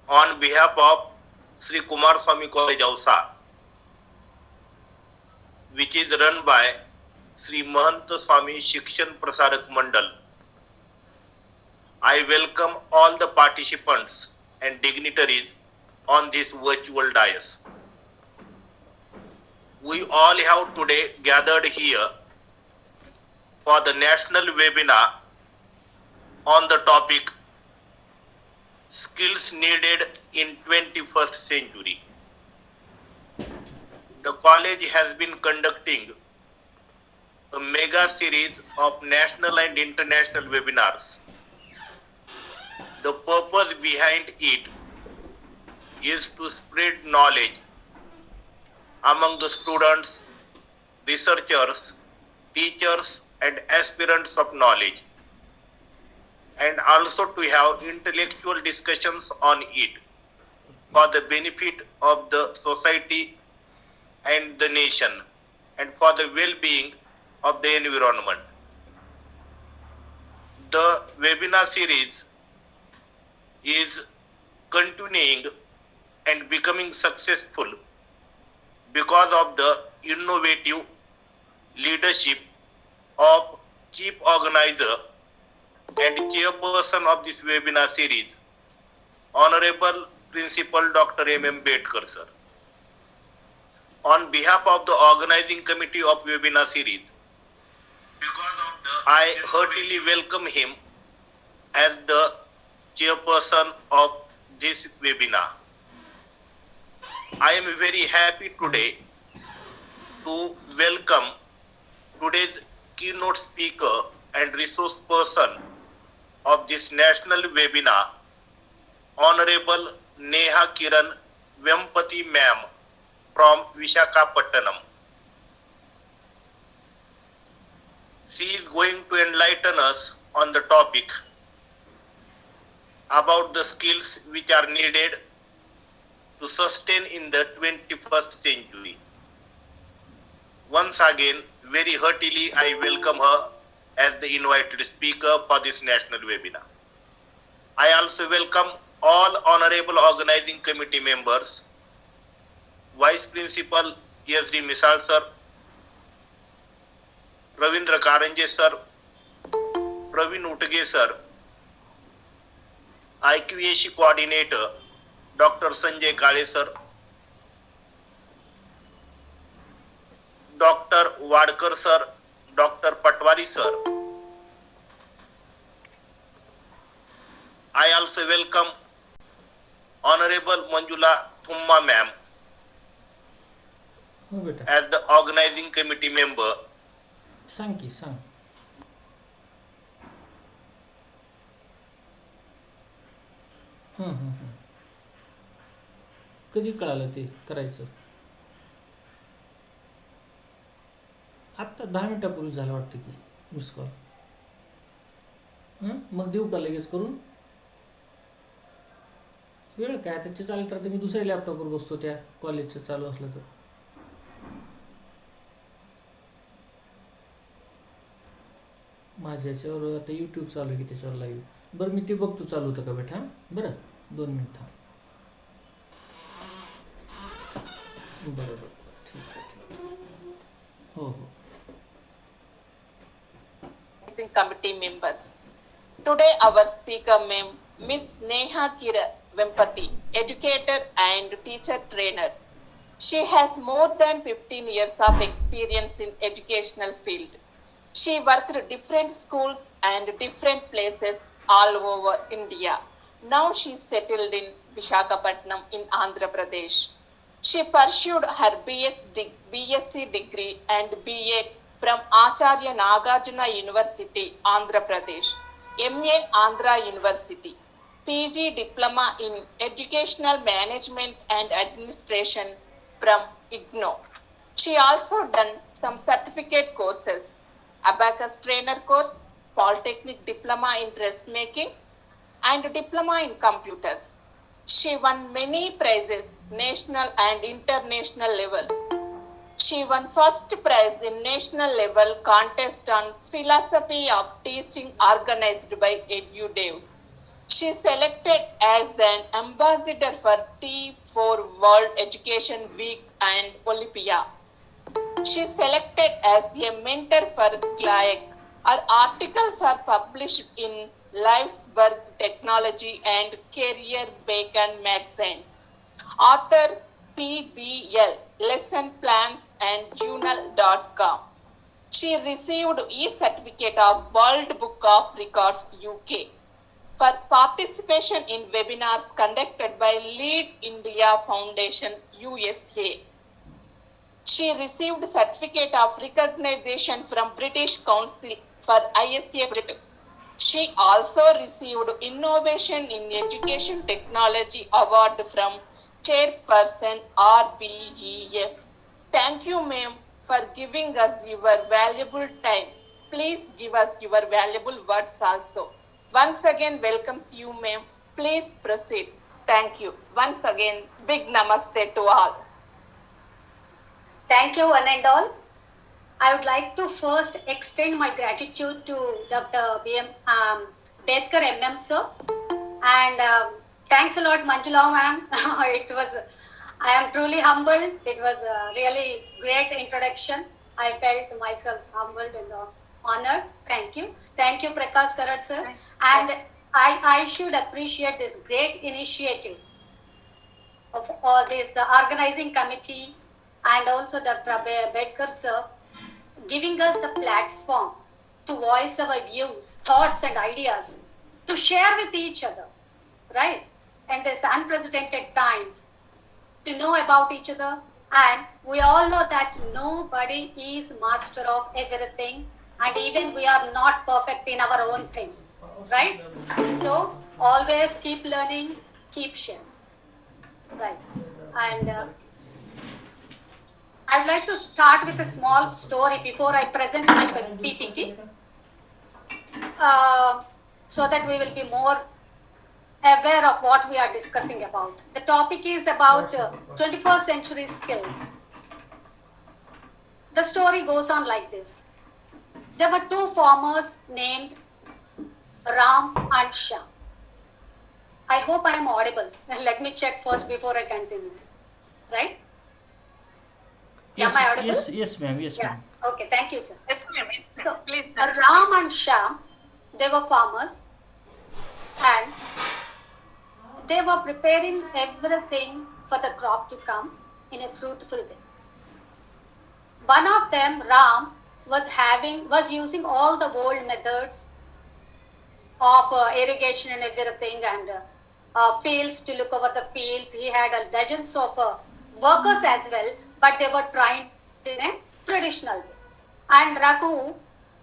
on behalf of Shri Kumarswami College Ausa, which is run by Shri Mahanta Swami Shikshan Prasarak Mandal, I welcome all the participants and dignitaries on this virtual dais. We all have today gathered here for the national webinar on the topic Skills Needed in 21st Century. The college has been conducting a mega series of national and international webinars. The purpose behind it is to spread knowledge among the students, researchers, teachers, and aspirants of knowledge, and also to have intellectual discussions on it for the benefit of the society and the nation, and for the well-being of the environment. The webinar series is continuing and becoming successful because of the innovative leadership of chief organizer and chairperson of this webinar series, Honorable Principal Dr. M. Bedkar sir. On behalf of the organizing committee of webinar series, I heartily welcome him as the chairperson of this webinar. I am very happy today to welcome today's keynote speaker and resource person of this national webinar, Honorable Nehakiran Vempati ma'am from Visakhapatnam. She is going to enlighten us on the topic about the skills which are needed to sustain in the 21st century. Once again, very heartily I welcome her as the invited speaker for this national webinar. I also welcome all honorable organizing committee members, Vice Principal PSD Misal sir, Ravindra Karanje sir, Praveen Utge sir, IQAC coordinator Dr. Sanjay Kale sir, Dr. Wadkar sir, Dr. Patwari sir. I also welcome Honorable Manjula Thumma ma'am as the organizing committee member. Thank you, sir. कधी कळालं ते करायचं? आत्ता 10 मिनिटापूर्वी झालं वाटतं की miss call. मग देऊ का लगेच करून? वेळ काय त्याचे चालेल तर मी दुसऱ्या लॅपटॉपवर बसतो त्या कॉलेजचं चालू असलं तर. माझ्या याच्यावर आता यूट्यूब चालू आहे की त्याच्यावर लाईव्ह. बरं मी ते बघतो चालू होतं का बेटा. बरं 2 मिनिट थांब. बरोबर ठीक आहे. हो हो. Committee members. Today our speaker Miss Nehakiran Vempati, educator and teacher trainer. She has more than 15 years of experience in educational field. She worked different schools and different places all over India. Now she is settled in Visakhapatnam in Andhra Pradesh. She pursued her BSc degree and BA from Acharya Nagarjuna University, Andhra Pradesh, MA Andhra University, PG Diploma in Educational Management and Administration from IGNO. She also done some certificate courses, Abacus Trainer course, Polytechnic Diploma in Dressmaking, and Diploma in Computers. She won many prizes, national and international level. She won first prize in national level contest on philosophy of teaching organized by EduDevs. She selected as an ambassador for T4 World Education Week and Olympia. She selected as a mentor for CLAEC. Her articles are published in Life's Technology and Career Bacon magazines. Author PBL, Lesson Plans and Journal.com. She received e-certificate of World Book of Records UK for participation in webinars conducted by Lead India Foundation USA. She received certificate of recognition from British Council for ISA project. She also received Innovation in Education Technology Award from Chairperson RBEF. Thank you, ma'am, for giving us your valuable time. Please give us your valuable words also. Once again, welcomes you, ma'am. Please proceed. Thank you. Once again, big namaste to all. Thank you, one and all. I would like to first extend my gratitude to Dr. Bedkar MM sir, and thanks a lot, Manjula ma'am. I am truly humbled. It was a really great introduction. I felt myself humbled and honored. Thank you. Thank you, Prakash Karat sir. And I should appreciate this great initiative of all this, the organizing committee, and also Dr. Bedkar sir, giving us the platform to voice our views, thoughts and ideas, to share with each other, right? In these unprecedented times, to know about each other. And we all know that nobody is master of everything, and even we are not perfect in our own thing, right? So always keep learning, keep sharing, right? And I would like to start with a small story before I present my PPT, so that we will be more aware of what we are discussing about. The topic is about 21st century skills. The story goes on like this. There were two farmers named Ram and Shah. I hope I am audible. Let me check first before I continue. Right? Yes, Am I audible? yes, ma'am. Yes, Yeah. ma'am. Okay, thank you, sir. Yes, ma'am. Yes, So, please. Ram and Shah, they were farmers, and they were preparing everything for the crop to come in a fruitful way. One of them, Ram, was using all the old methods of irrigation and everything, and fields to look over the fields. He had dozens of workers as well, but they were trying in a traditional way. And Raghu,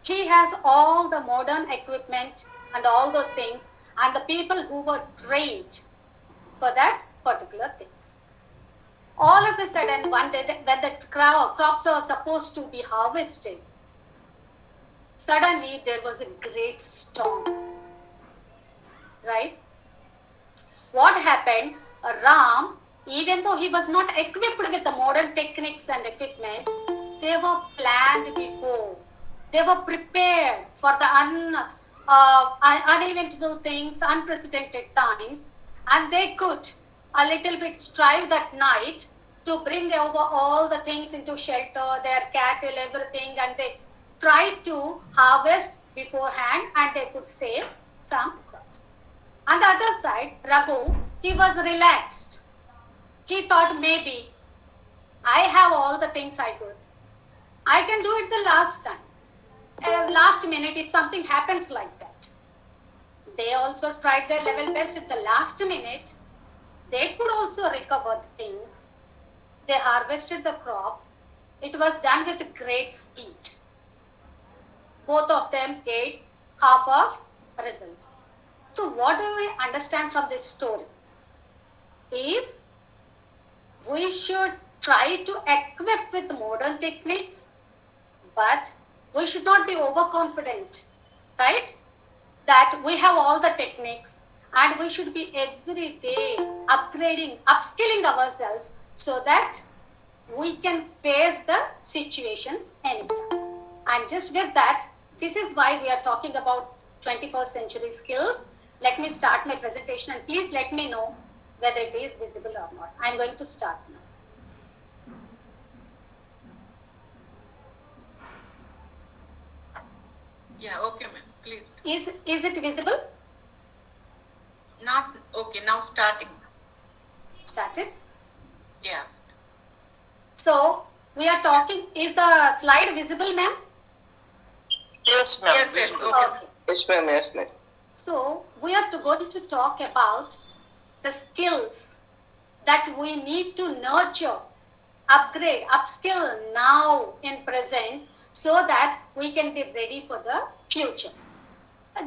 he has all the modern equipment and all those things, and the people who were trained for that particular things. All of a sudden, one day, when the crops are supposed to be harvested, suddenly there was a great storm, right? What happened? Ram, even though he was not equipped with the modern techniques and equipment, they were planned before. They were prepared for the uneventful things, unprecedented times, and they could a little bit strive that night to bring over all the things into shelter, their cattle, everything, and they tried to harvest beforehand, and they could save some crops. On the other side, Raghu, he was relaxed. He thought, maybe I have all the things I could. I can do it the last time. Last minute, if something happens like that. They also tried their level best at the last minute. They could also recover the things. They harvested the crops. It was done with great speed. Both of them gave half of results. So what do we understand from this story? Is we should try to equip with modern techniques, but we should not be overconfident, right? That we have all the techniques, and we should be every day upgrading, upskilling ourselves so that we can face the situations anytime. And just with that, this is why we are talking about 21st century skills. Let me start my presentation and please let me know whether it is visible or not. I am going to start now. Yeah, okay, ma'am. Please. Is it visible? Not okay. Now starting. Started. Yes. So we are talking. Is the slide visible, ma'am? Yes, ma'am. Yes, yes. Visible. Okay. Okay. Yes, ma'am. Yes, ma'am. So we are going to talk about the skills that we need to nurture, upgrade, upskill now in present so that we can be ready for the future.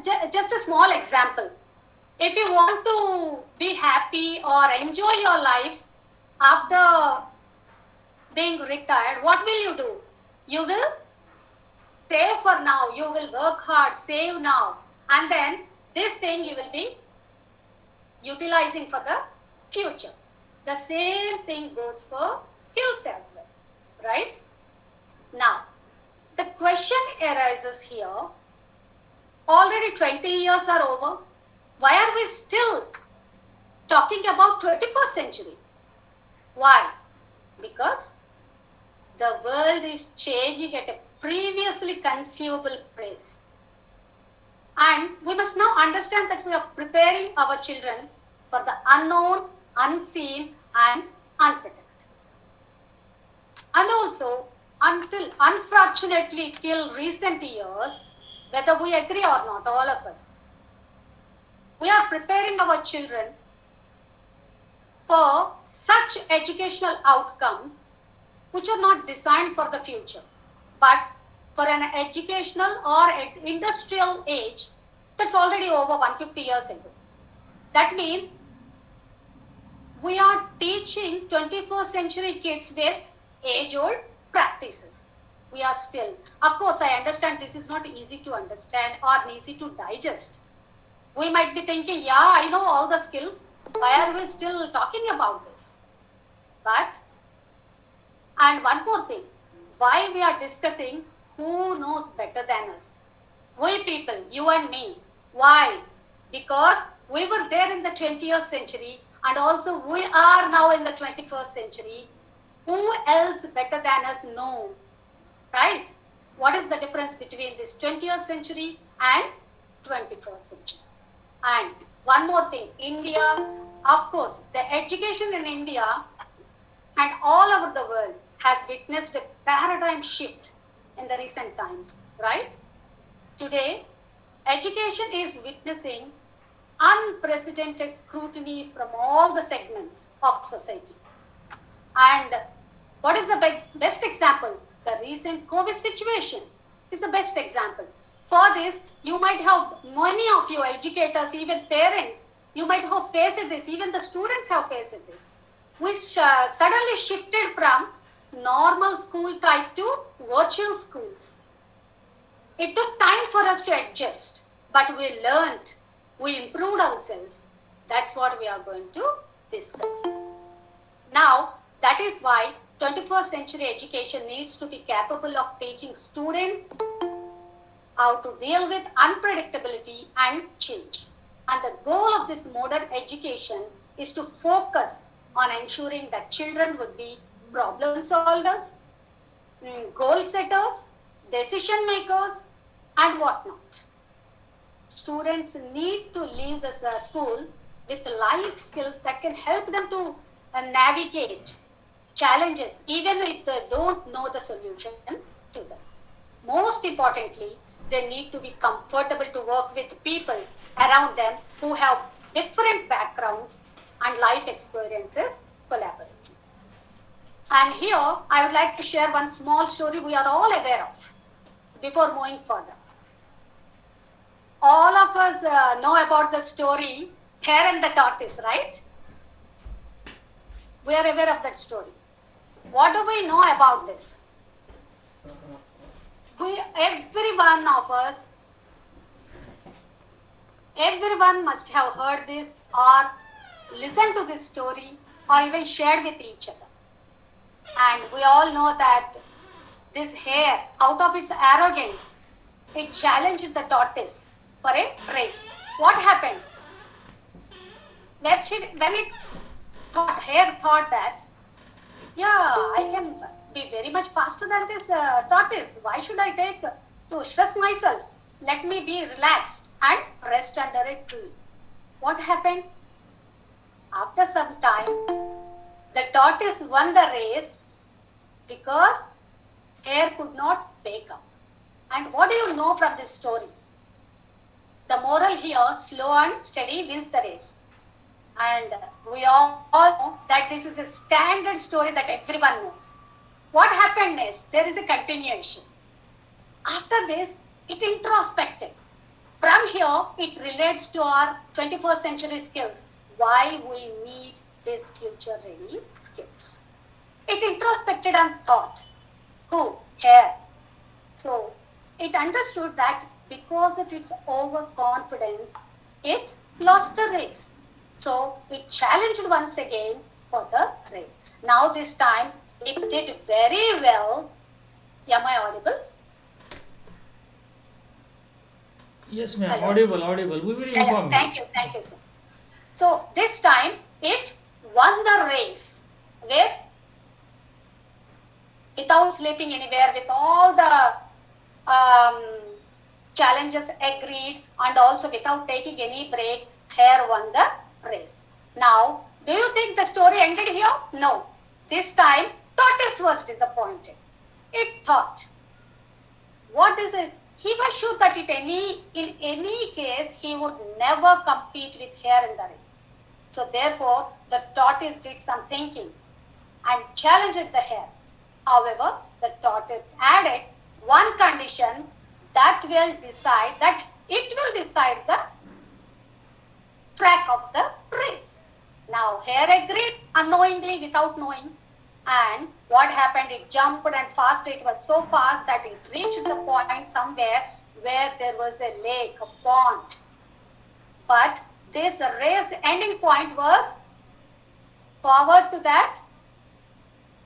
Just a small example. If you want to be happy or enjoy your life after being retired, what will you do? You will save for now, you will work hard, save now, and then this thing you will be utilizing for the future. The same thing goes for skills as well, right? Now, the question arises here, already 20 years are over, why are we still talking about 21st century? Why? Because the world is changing at a previously conceivable pace. And we must now understand that we are preparing our children for the unknown, unseen, and unprotected. And also, unfortunately, till recent years, whether we agree or not, all of us, we are preparing our children for such educational outcomes which are not designed for the future, but for an educational or industrial age that's already over 150 years ago. That means we are teaching 21st century kids with age-old practices. We are still, of course, I understand this is not easy to understand or easy to digest. We might be thinking, yeah, I know all the skills. Why are we still talking about this? But, and one more thing, why we are discussing who knows better than us? We people, you and me. Why? Because we were there in the 20th century and also we are now in the 21st century. Who else better than us know? Right? What is the difference between this 20th century and 21st century? And one more thing, India, of course, the education in India and all over the world has witnessed a paradigm shift in the recent times, right? Today, education is witnessing unprecedented scrutiny from all the segments of society. And what is the best example? The recent COVID situation is the best example. For this, you might have many of you educators, even parents, you might have faced this, even the students have faced this. We suddenly shifted from normal school type to virtual schools. It took time for us to adjust, but we learned, we improved ourselves. That's what we are going to discuss. Now, that is why 21st century education needs to be capable of teaching students how to deal with unpredictability and change. And the goal of this modern education is to focus on ensuring that children would be problem solvers, goal setters, decision makers, and whatnot. Students need to leave the school with life skills that can help them to navigate challenges, even if they don't know the solutions to them. Most importantly, they need to be comfortable to work with people around them who have different backgrounds and life experiences collaboratively. And here, I would like to share one small story we are all aware of before moving further. All of us know about the story Hare and the Tortoise, right? We are aware of that story. What do we know about this? Every one of us, everyone must have heard this or listened to this story or even shared with each other. And we all know that this hare, out of its arrogance, it challenged the tortoise for a race. What happened? when it thought, hare thought that, yeah, I can be very much faster than this tortoise. Why should I take to stress myself? Let me be relaxed and rest under a tree. What happened? After some time, the tortoise won the race because hare could not wake up. And what do you know from this story? The moral here, slow and steady wins the race. And we all know that this is a standard story that everyone knows. What happened next? There is a continuation. After this, it introspected. From here, it relates to our 21st century skills. Why we need these future ready skills. It introspected and thought. Who? Hare. So, it understood that because of its overconfidence, it lost the race. So, it challenged once again for the race. Now, this time, it did very well. Am I audible? Yes, ma'am. Hello. Audible. We will inform you. Thank you, sir. So, this time, it won the race with, without sleeping anywhere, with all the challenges agreed, and also without taking any break, hare won the race. Now, do you think the story ended here? No. This time, tortoise was disappointed. It thought, what is it? He was sure that in any case, he would never compete with hare in the race. So therefore, the tortoise did some thinking and challenged the hare. However, the tortoise added one condition that it will decide the track of the race. Now, hare agreed unknowingly, without knowing. And what happened? It jumped and fast. It was so fast that it reached the point somewhere where there was a lake, a pond. But this race ending point was forward to that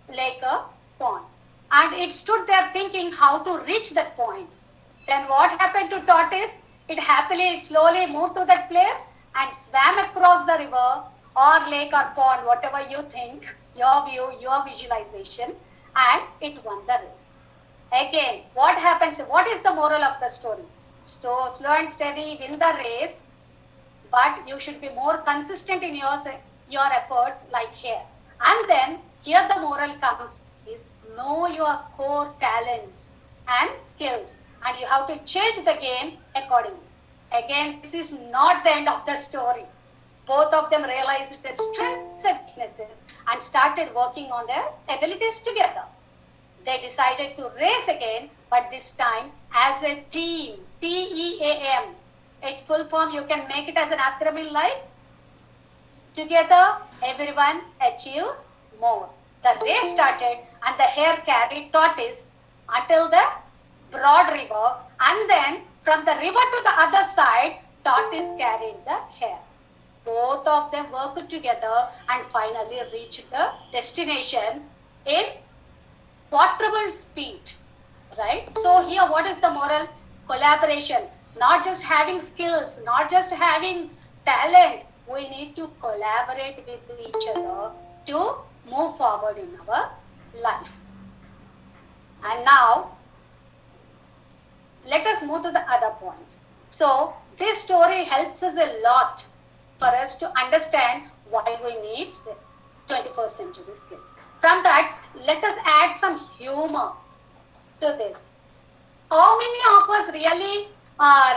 lake, a pond. And it stood there thinking how to reach that point. Then what happened to tortoise? It happily, slowly moved to that place and swam across the river or lake or pond, whatever you think, your view, your visualization, and it won the race. Again, what happens? What is the moral of the story? Slow and steady, win the race, but you should be more consistent in your efforts like here. And then, here the moral comes is know your core talents and skills, and you have to change the game accordingly. Again, this is not the end of the story. Both of them realized their strengths and weaknesses and started working on their abilities together. They decided to race again, but this time as a team, TEAM. Its full form, you can make it as an acronym like together, everyone achieves more. The race started and the hare carried tortoise until the broad river, and then from the river to the other side, tortoise carried the hare. Both of them worked together and finally reached the destination in quadruple speed, right? So here, what is the moral? Collaboration. Not just having skills, not just having talent. We need to collaborate with each other to move forward in our life. And now, let us move to the other point. So, this story helps us a lot for us to understand why we need 21st century skills. From that, let us add some humor to this. How many of us really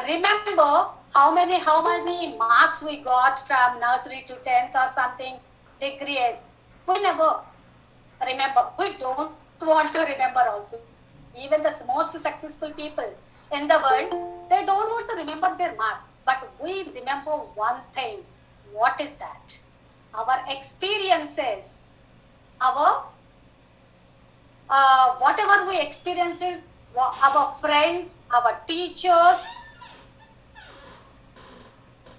remember how many marks we got from nursery to 10th or something degree? We never remember. We don't want to remember also. Even the most successful people in the world, they don't want to remember their marks. But we remember one thing. What is that? Our experiences, our whatever we experienced, our friends, our teachers,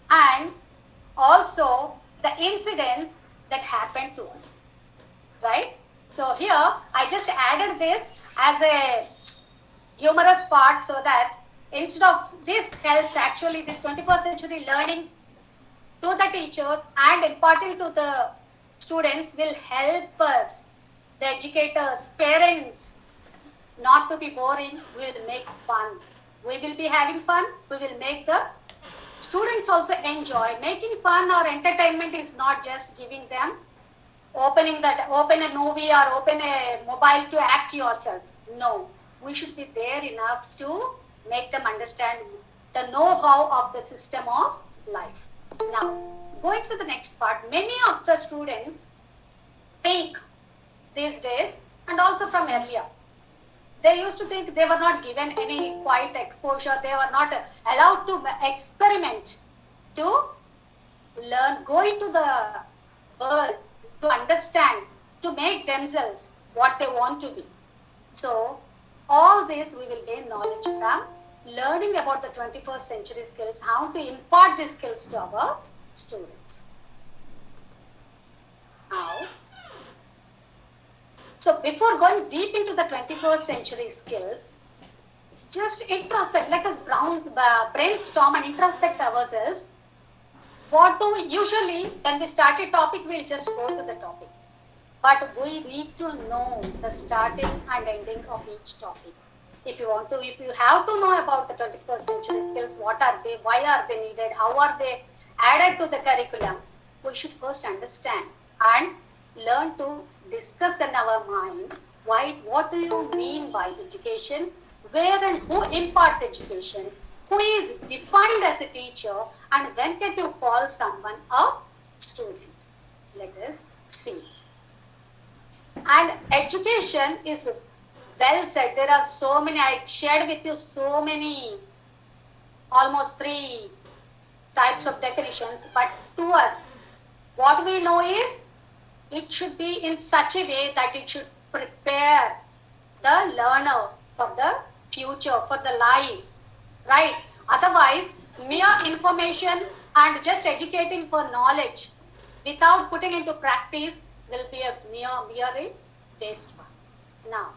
and also the incidents that happened to us, right? So here I just added this as a humorous part so that instead of this helps actually this 21st century learning to the teachers and imparting to the students will help us, the educators, parents, not to be boring. We will make fun. We will be having fun. We will make the students also enjoy. Making fun or entertainment is not just giving them open a movie or open a mobile to act yourself. No, we should be there enough to make them understand the know-how of the system of life. Now, going to the next part, many of the students think these days and also from earlier, they used to think they were not given any quiet exposure, they were not allowed to experiment, to learn, go into the world, to understand, to make themselves what they want to be. So, all this we will gain knowledge from learning about the 21st century skills, how to impart these skills to our students. Now, so before going deep into the 21st century skills, just introspect, let us brainstorm and introspect ourselves. What do we usually, when we start a topic, we'll just go to the topic. But we need to know the starting and ending of each topic. If you have to know about the 21st century skills, what are they, why are they needed, how are they added to the curriculum, we should first understand and learn to discuss in our mind what do you mean by education, where and who imparts education, who is defined as a teacher, and when can you call someone a student. Let us see. And education is well said. There are so many, I shared with you so many, almost 3 types of definitions, but to us, what we know is it should be in such a way that it should prepare the learner for the future, for the life, right? Otherwise, mere information and just educating for knowledge without putting into practice will be a mere waste one. Now,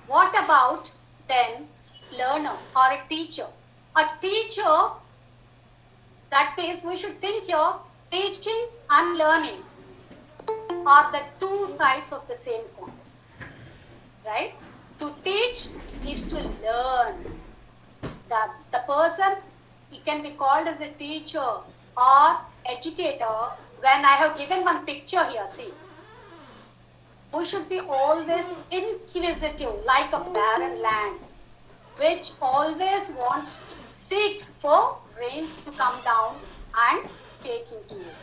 what about then learner or a teacher? A teacher, that means we should think here, teaching and learning are the 2 sides of the same coin, right? To teach is to learn. The person, he can be called as a teacher or educator. When I have given one picture here, see, we should be always inquisitive, like a barren land, which always seeks for rain to come down and take into it.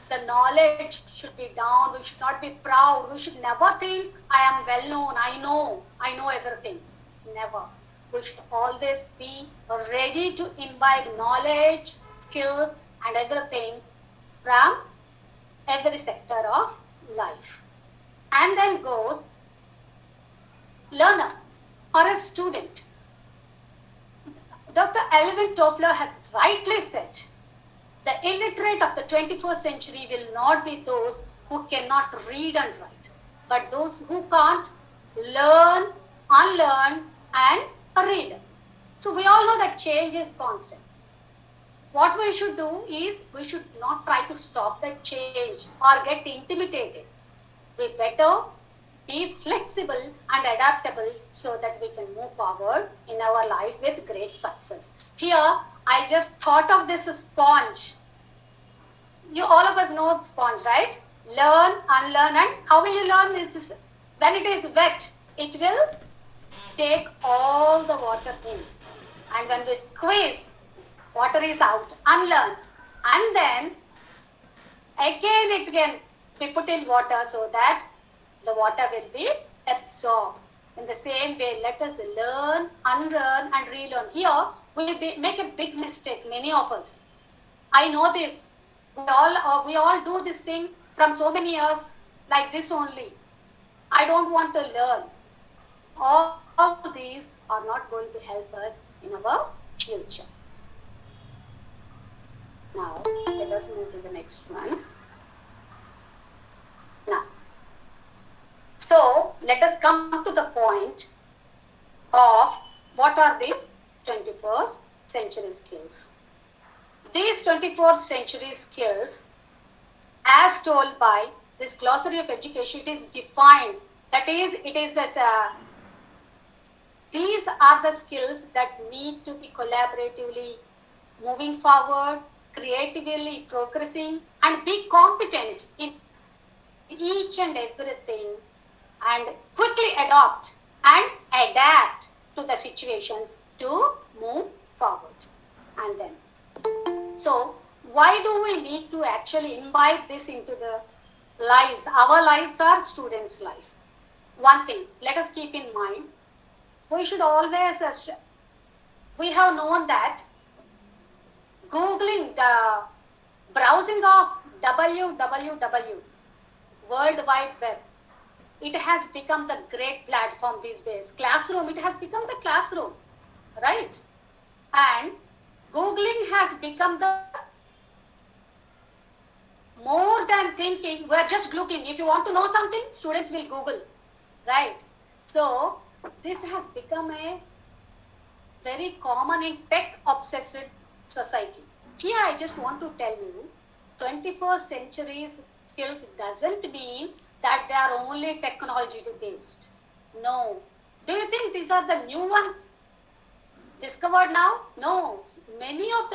The knowledge should be down. We should not be proud. We should never think, I am well known, I know everything. Never. We should always be ready to imbibe knowledge, skills, and everything from every sector of life. And then goes learner or a student. Dr. Alvin Toffler has rightly said, the illiterate of the 21st century will not be those who cannot read and write, but those who can't learn, unlearn, and read. So we all know that change is constant. What we should do is, we should not try to stop that change or get intimidated. We better be flexible and adaptable so that we can move forward in our life with great success. Here, I just thought of this sponge. All of us know sponge, right? Learn, unlearn, and how will you learn? When it is wet, it will take all the water in. And when we squeeze, water is out, unlearn. And then, again it can be put in water so that the water will be absorbed. In the same way, let us learn, unlearn, and relearn. Here, we make a big mistake, many of us. I know this. We all do this thing from so many years, like this only. I don't want to learn. All these are not going to help us in our future. Now, let us move to the next one. Now, so let us come to the point of what are these 21st century skills. These 24th century skills, as told by this glossary of education, it is defined. That is, it is this. These are the skills that need to be collaboratively moving forward, creatively progressing, and be competent in each and everything, and quickly adopt and adapt to the situations to move forward. And then, so why do we need to actually imbibe this into the lives? Our lives are students' life. One thing, let us keep in mind, we should always, we have known that Googling, the browsing of www, World Wide Web, it has become the great platform these days. Classroom, it has become the classroom, right? And Googling has become the more than thinking, we're just looking. If you want to know something, students will Google, right? So this has become a very common in tech-obsessed society. Here I just want to tell you, 21st century skills doesn't mean that they are only technology based. No. Do you think these are the new ones discovered now? No. Many of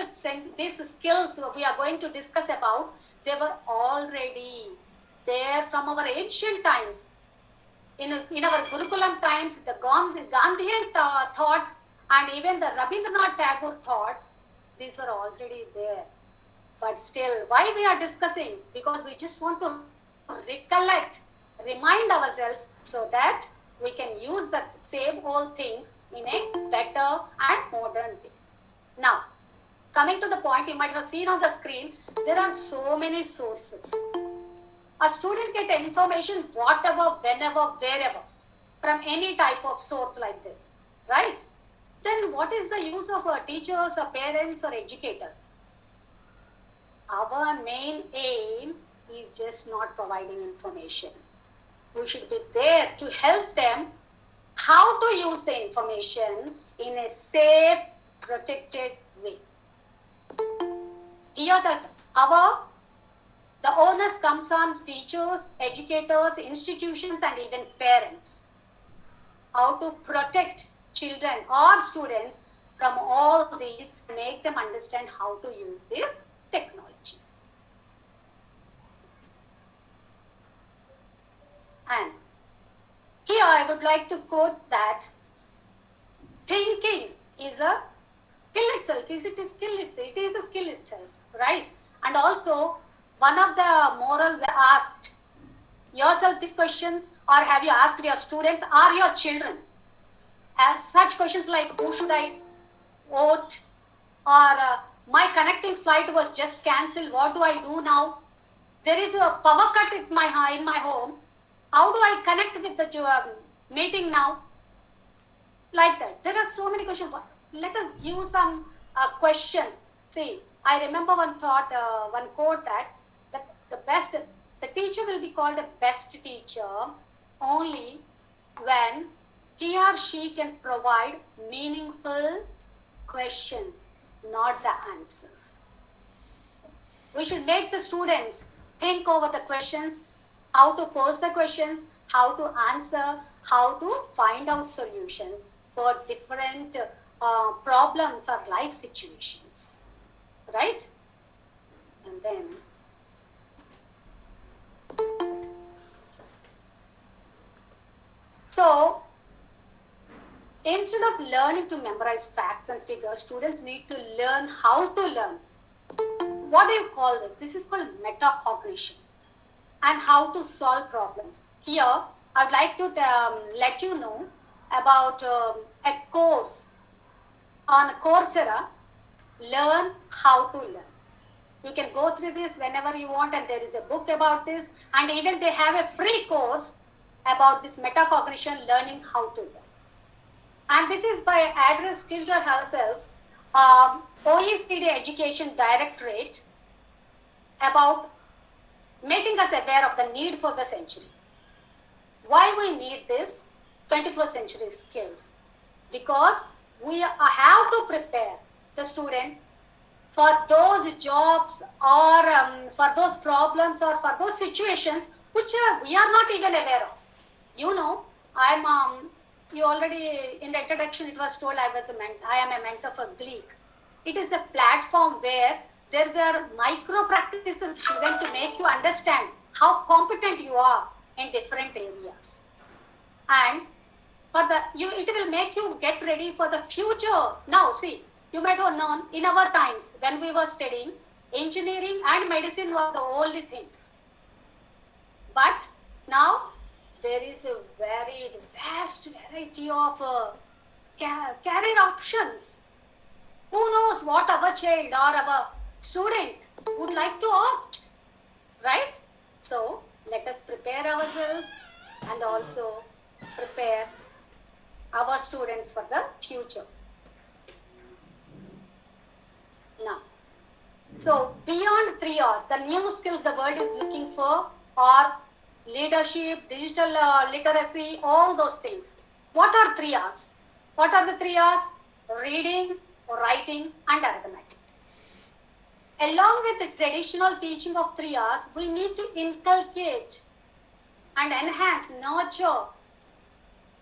these skills we are going to discuss about, they were already there from our ancient times. In our Gurukulam times, the Gandhian thoughts and even the Rabindranath Tagore thoughts, these were already there. But still, why we are discussing? Because we just want to recollect, remind ourselves so that we can use the same old things in a better and modern way. Now, coming to the point, you might have seen on the screen, there are so many sources. A student gets information whatever, whenever, wherever, from any type of source like this, right? Then what is the use of teachers or parents or educators? Our main aim is just not providing information. We should be there to help them how to use the information in a safe, protected way. Here the onus comes on teachers, educators, institutions, and even parents. How to protect children or students from all these and make them understand how to use this technology. And here I would like to quote that thinking is a skill itself. Is it a skill itself? It is a skill itself, right? And also, one of the moral asked yourself these questions, or have you asked your students or your children? As such questions like, who should I vote? Or my connecting flight was just cancelled. What do I do now? There is a power cut in my home. How do I connect with the meeting now? Like that. There are so many questions. Let us give some questions. See, I remember one quote that the teacher will be called a best teacher only when he or she can provide meaningful questions, not the answers. We should make the students think over the questions, how to pose the questions, how to answer, how to find out solutions for different problems or life situations, right? And then so instead of learning to memorize facts and figures, students need to learn how to learn. What do you call this? This is called metacognition, and how to solve problems. Here, I would like to let you know about a course on Coursera, Learn How to Learn. You can go through this whenever you want, and there is a book about this, and even they have a free course about this metacognition, learning how to learn. And this is by Adres Tilder herself, OECD Education Directorate, about making us aware of the need for the century. Why we need this 21st century skills? Because we have to prepare the students for those jobs or for those problems or for those situations which we are not even aware of. You know, you already in the introduction it was told I am a mentor for Gleek. It is a platform where there were micro practices given to make you understand how competent you are in different areas. And it will make you get ready for the future. Now, see, you might have known in our times when we were studying, engineering and medicine were the only things. But now there is a very vast variety of career options. Who knows what our child or our student would like to opt, right? So let us prepare ourselves and also prepare our students for the future. Now, so beyond 3 R's, the new skills the world is looking for are leadership, digital literacy, all those things. What are 3 R's? What are the 3 R's? Reading, writing and arithmetic. Along with the traditional teaching of 3 R's, we need to inculcate and enhance, nurture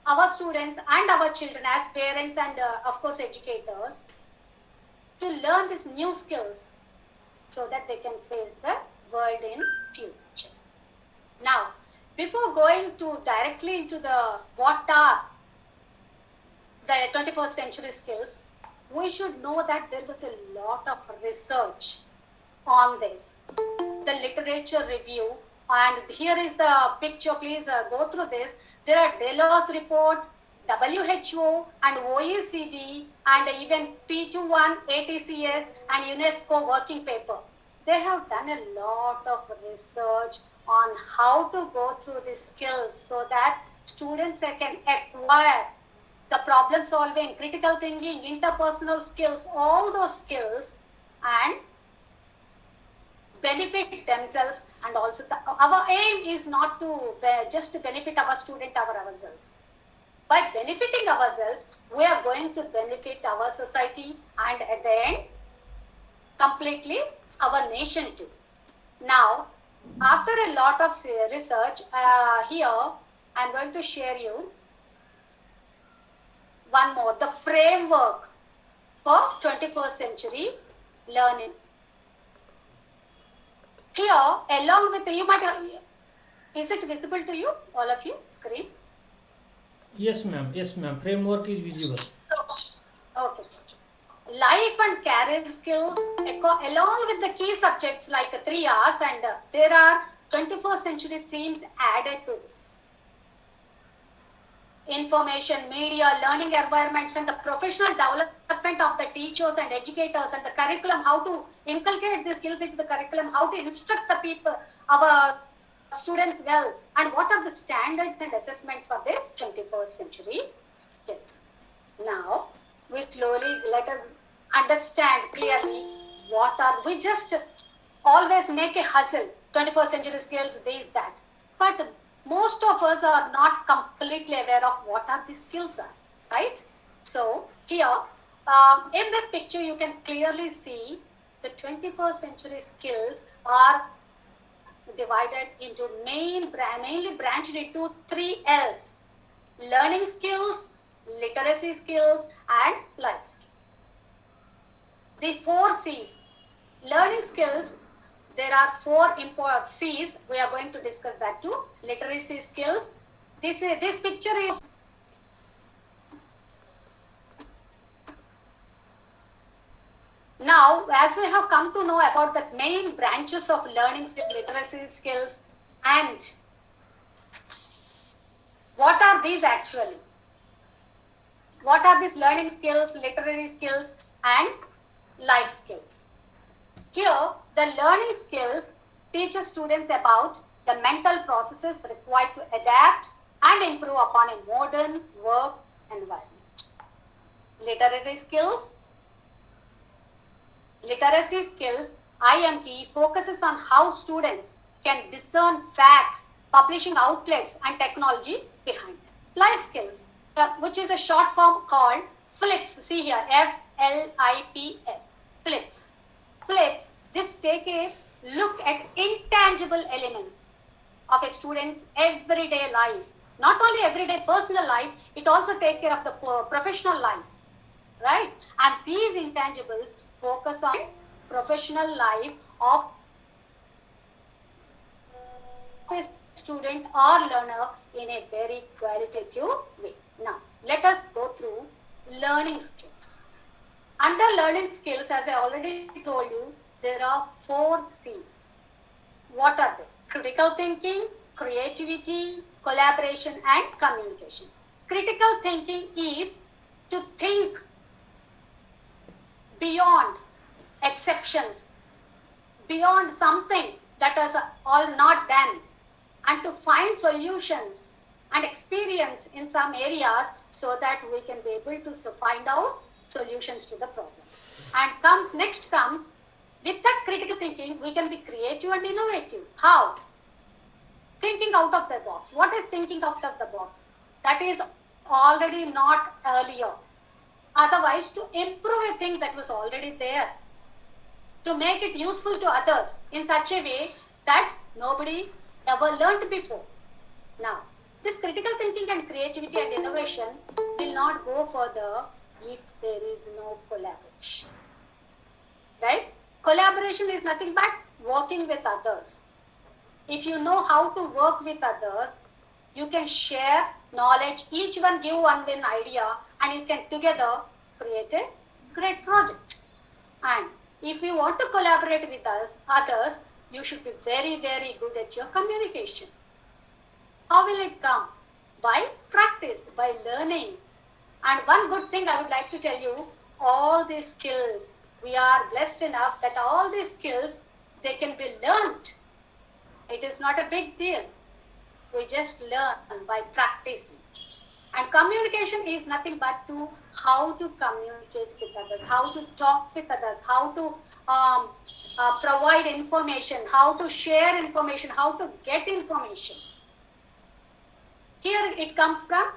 our students and our children as parents and of course educators to learn these new skills so that they can face the world in future. Now, before going to directly into the what are the 21st century skills, we should know that there was a lot of research on this. The literature review, and here is the picture, please go through this. There are Delos report, WHO and OECD and even P21, ATCS and UNESCO working paper. They have done a lot of research on how to go through these skills so that students can acquire the problem solving, critical thinking, interpersonal skills, all those skills and benefit themselves. And also our aim is not to just benefit our student or ourselves. By benefiting ourselves, we are going to benefit our society and at the end, completely our nation too. Now, after a lot of research, here I am going to share you one more, the framework for 21st century learning. Here, along with you might have, is it visible to you, all of you, screen? Yes, ma'am. Yes, ma'am. Framework is visible. Okay, sir. Life and career skills, along with the key subjects like 3 R's, and there are 21st century themes added to this. Information, media, learning environments, and the professional development of the teachers and educators, and the curriculum, how to inculcate these skills into the curriculum, how to instruct the people, our students well, and what are the standards and assessments for this 21st century skills. Now, we slowly let us understand clearly what are, we just always make a hustle, 21st century skills, this, that. But most of us are not completely aware of what are these skills are, right? So here, in this picture, you can clearly see the 21st century skills are divided into mainly branched into 3 L's: learning skills, literacy skills, and life skills. The 4 C's. Learning skills, there are 4 important C's. We are going to discuss that too. Literacy skills. This picture is now, as we have come to know about the main branches of learning skills, literacy skills, and what are these actually? What are these learning skills, literary skills, and life skills? Here, the learning skills teaches students about the mental processes required to adapt and improve upon a modern work environment. Literary skills. Literacy skills, IMT, focuses on how students can discern facts, publishing outlets, and technology behind them. Life skills, which is a short form called FLIPS. See here, FLIPS, FLIPS. flips, this take a look at intangible elements of a student's everyday life. Not only everyday personal life, it also takes care of the professional life, right? And these intangibles focus on professional life of a student or learner in a very qualitative way. Now, let us go through learning skills. Under learning skills, as I already told you, there are 4 C's. What are they? Critical thinking, creativity, collaboration, and communication. Critical thinking is to think beyond exceptions, beyond something that is all not done, and to find solutions and experience in some areas so that we can be able to find out solutions to the problem. And next comes, with that critical thinking, we can be creative and innovative. How? Thinking out of the box. What is thinking out of the box? That is already not earlier. Otherwise, to improve a thing that was already there, to make it useful to others in such a way that nobody ever learned before. Now, this critical thinking and creativity and innovation will not go further if there is no collaboration. Right? Collaboration is nothing but working with others. If you know how to work with others, you can share knowledge, each one give one idea, and you can together create a great project. And if you want to collaborate with others, you should be very, very good at your communication. How will it come? By practice, by learning. And one good thing I would like to tell you, all these skills, we are blessed enough that all these skills, they can be learned. It is not a big deal. We just learn by practicing. And communication is nothing but how to communicate with others, how to talk with others, how to provide information, how to share information, how to get information. Here it comes from,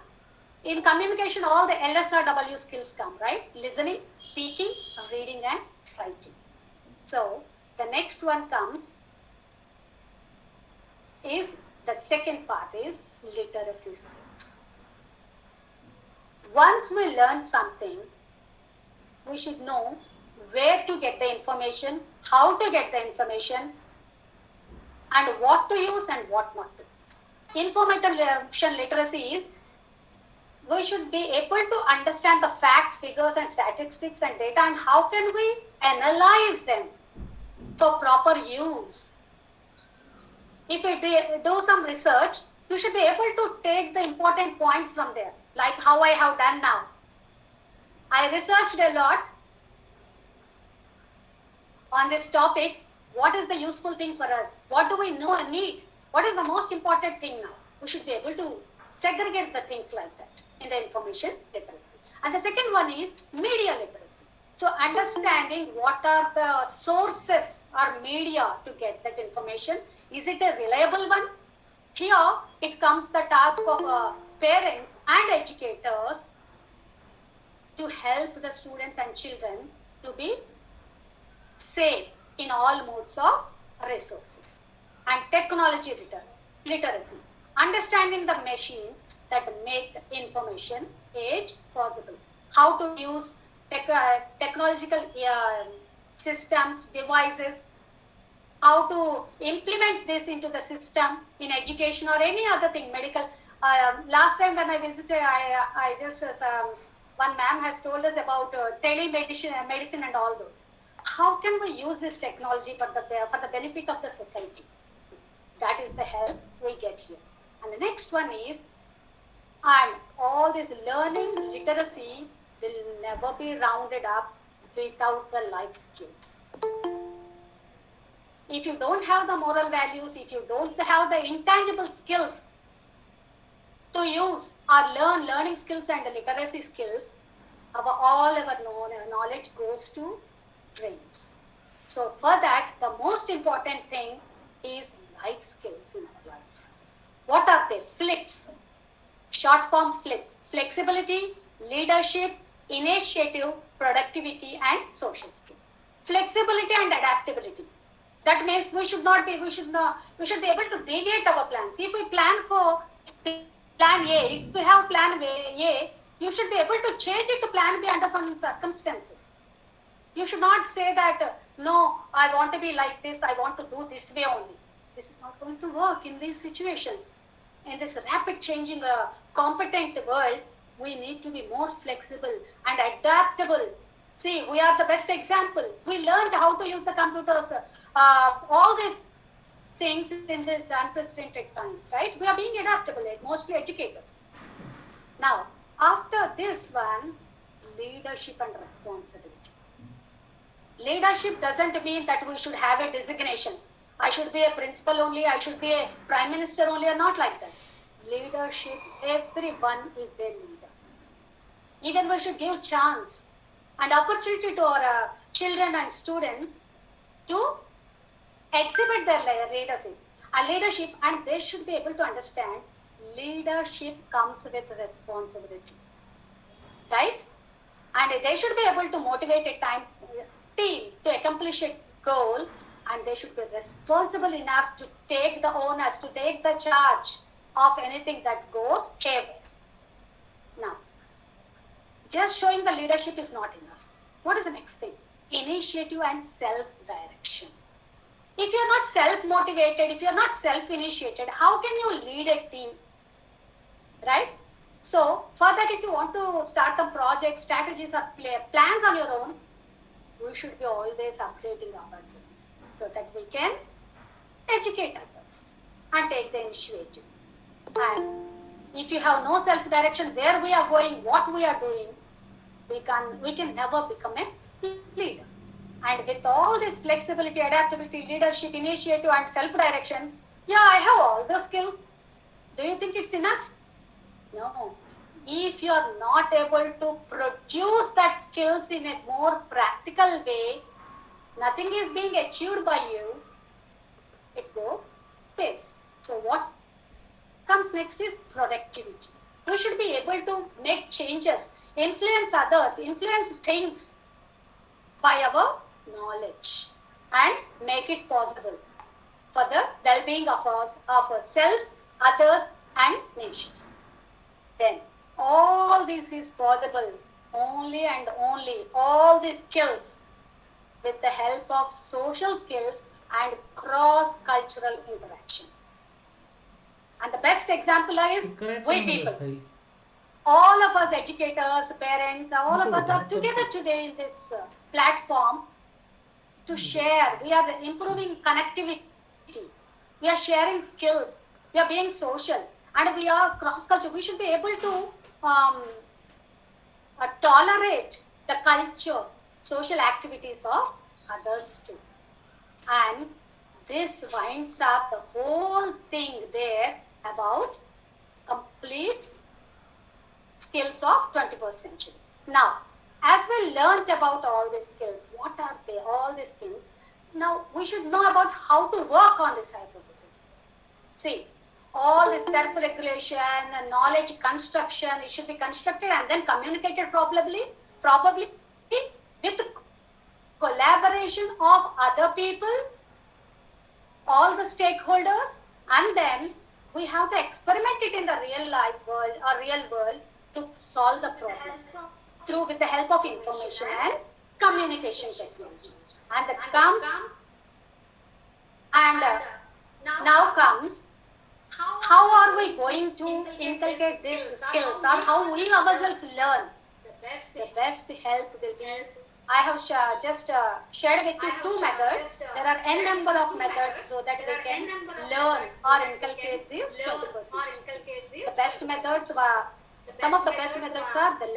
in communication, all the LSRW skills come, right? Listening, speaking, reading, and writing. So the next one comes is, the second part is literacy skills. Once we learn something, we should know where to get the information, how to get the information, and what to use and what not to use. Information literacy is, we should be able to understand the facts, figures, and statistics and data, and how can we analyze them for proper use. If we do some research, you should be able to take the important points from there, like how I have done now. I researched a lot on these topics. What is the useful thing for us? What do we know and need? What is the most important thing now? We should be able to segregate the things like that in the information literacy. And the second one is media literacy. So understanding what are the sources or media to get that information. Is it a reliable one? Here it comes the task of parents and educators to help the students and children to be safe in all modes of resources. And technology literacy, understanding the machines that make the information age possible. How to use technological systems, devices, how to implement this into the system in education or any other thing, medical. Last time when I visited, I just, one ma'am has told us about medicine and all those. How can we use this technology for the benefit of the society? That is the help we get here. And the next one is, and all this learning literacy will never be rounded up without the life skills. If you don't have the moral values, if you don't have the intangible skills to use or learning skills and literacy skills, all our knowledge goes to drains. So for that, the most important thing is life skills in our life. What are they? Flips, short form flips, flexibility, leadership, initiative, productivity, and social skill. flexibility and adaptability. That means we should be able to deviate our plans. If we plan for plan A, if we have plan A, you should be able to change it to plan B under some circumstances. You should not say that, no, I want to be like this, I want to do this way only. This is not going to work in these situations. In this rapid changing competent world, we need to be more flexible and adaptable. See, we are the best example. We learned how to use the computers, all these things in this unprecedented times, right? We are being adaptable, mostly educators. Now, after this one, leadership and responsibility. Leadership doesn't mean that we should have a designation. I should be a principal only, I should be a prime minister only, or not like that. Leadership, everyone is their leader. Even we should give chance and opportunity to our children and students to exhibit their leadership, and they should be able to understand leadership comes with responsibility, right? And they should be able to motivate a team to accomplish a goal, and they should be responsible enough to take the onus, to take the charge of anything that goes away. Now, just showing the leadership is not enough. What is the next thing? Initiative and self-direction. If you're not self-motivated, if you're not self-initiated, how can you lead a team? Right? So, for that, if you want to start some projects, strategies, or plans on your own, we should be always upgrading ourselves so that we can educate others and take the initiative. And if you have no self-direction, where we are going, what we are doing, we can never become a leader. And with all this flexibility, adaptability, leadership, initiative, and self-direction, yeah, I have all the skills. Do you think it's enough? No. If you are not able to produce that skills in a more practical way, nothing is being achieved by you, it goes waste. So what comes next is productivity. We should be able to make changes, influence others, influence things by our knowledge, and make it possible for the well-being of ourselves, others, and nation. Then all this is possible only and only, all these skills, with the help of social skills and cross-cultural interaction. And the best example is we people. All of us educators, parents, all of us are together today in this platform to share. We are improving connectivity. We are sharing skills. We are being social. And we are cross-cultural. We should be able to tolerate the culture, social activities of others too. And this winds up the whole thing there about complete skills of 21st century. Now, as we learned about all these skills, what are they, all these skills? Now, we should know about how to work on this hypothesis. See, all this self-regulation and knowledge construction, it should be constructed and then communicated probably with collaboration of other people, all the stakeholders, and then we have to experiment it in the real life world or real world to solve the problems with the help of information and communication technology. And that comes, and now comes, how are we going to inculcate these skills, or how we ourselves learn? The best help will be, I have just shared with you 2 methods. There are n number of methods so that we can learn or inculcate these 21st century. The best methods were, some of the best methods are the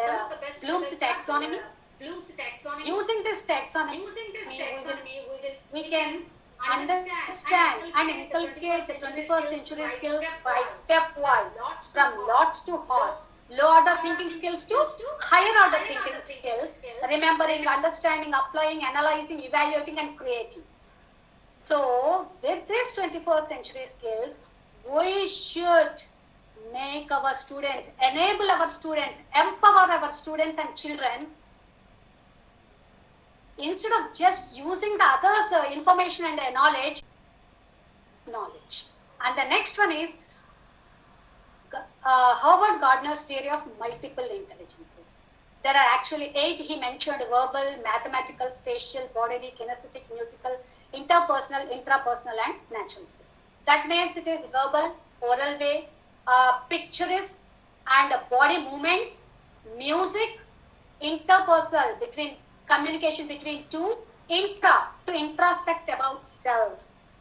Bloom's taxonomy. Using this taxonomy, we can understand and inculcate the 21st century skills by stepwise, from lots to hearts, low order thinking skills to higher order thinking skills, remembering, understanding, applying, analyzing, evaluating, and creating. So, with these 21st century skills, we should make our students, enable our students, empower our students and children instead of just using the others' information and knowledge. And the next one is Howard Gardner's theory of multiple intelligences. There are actually 8 he mentioned: verbal, mathematical, spatial, bodily, kinesthetic, musical, interpersonal, intrapersonal, and naturalistic. That means it is verbal, oral way, pictures and body movements, music, interpersonal, between communication between two, to introspect about self.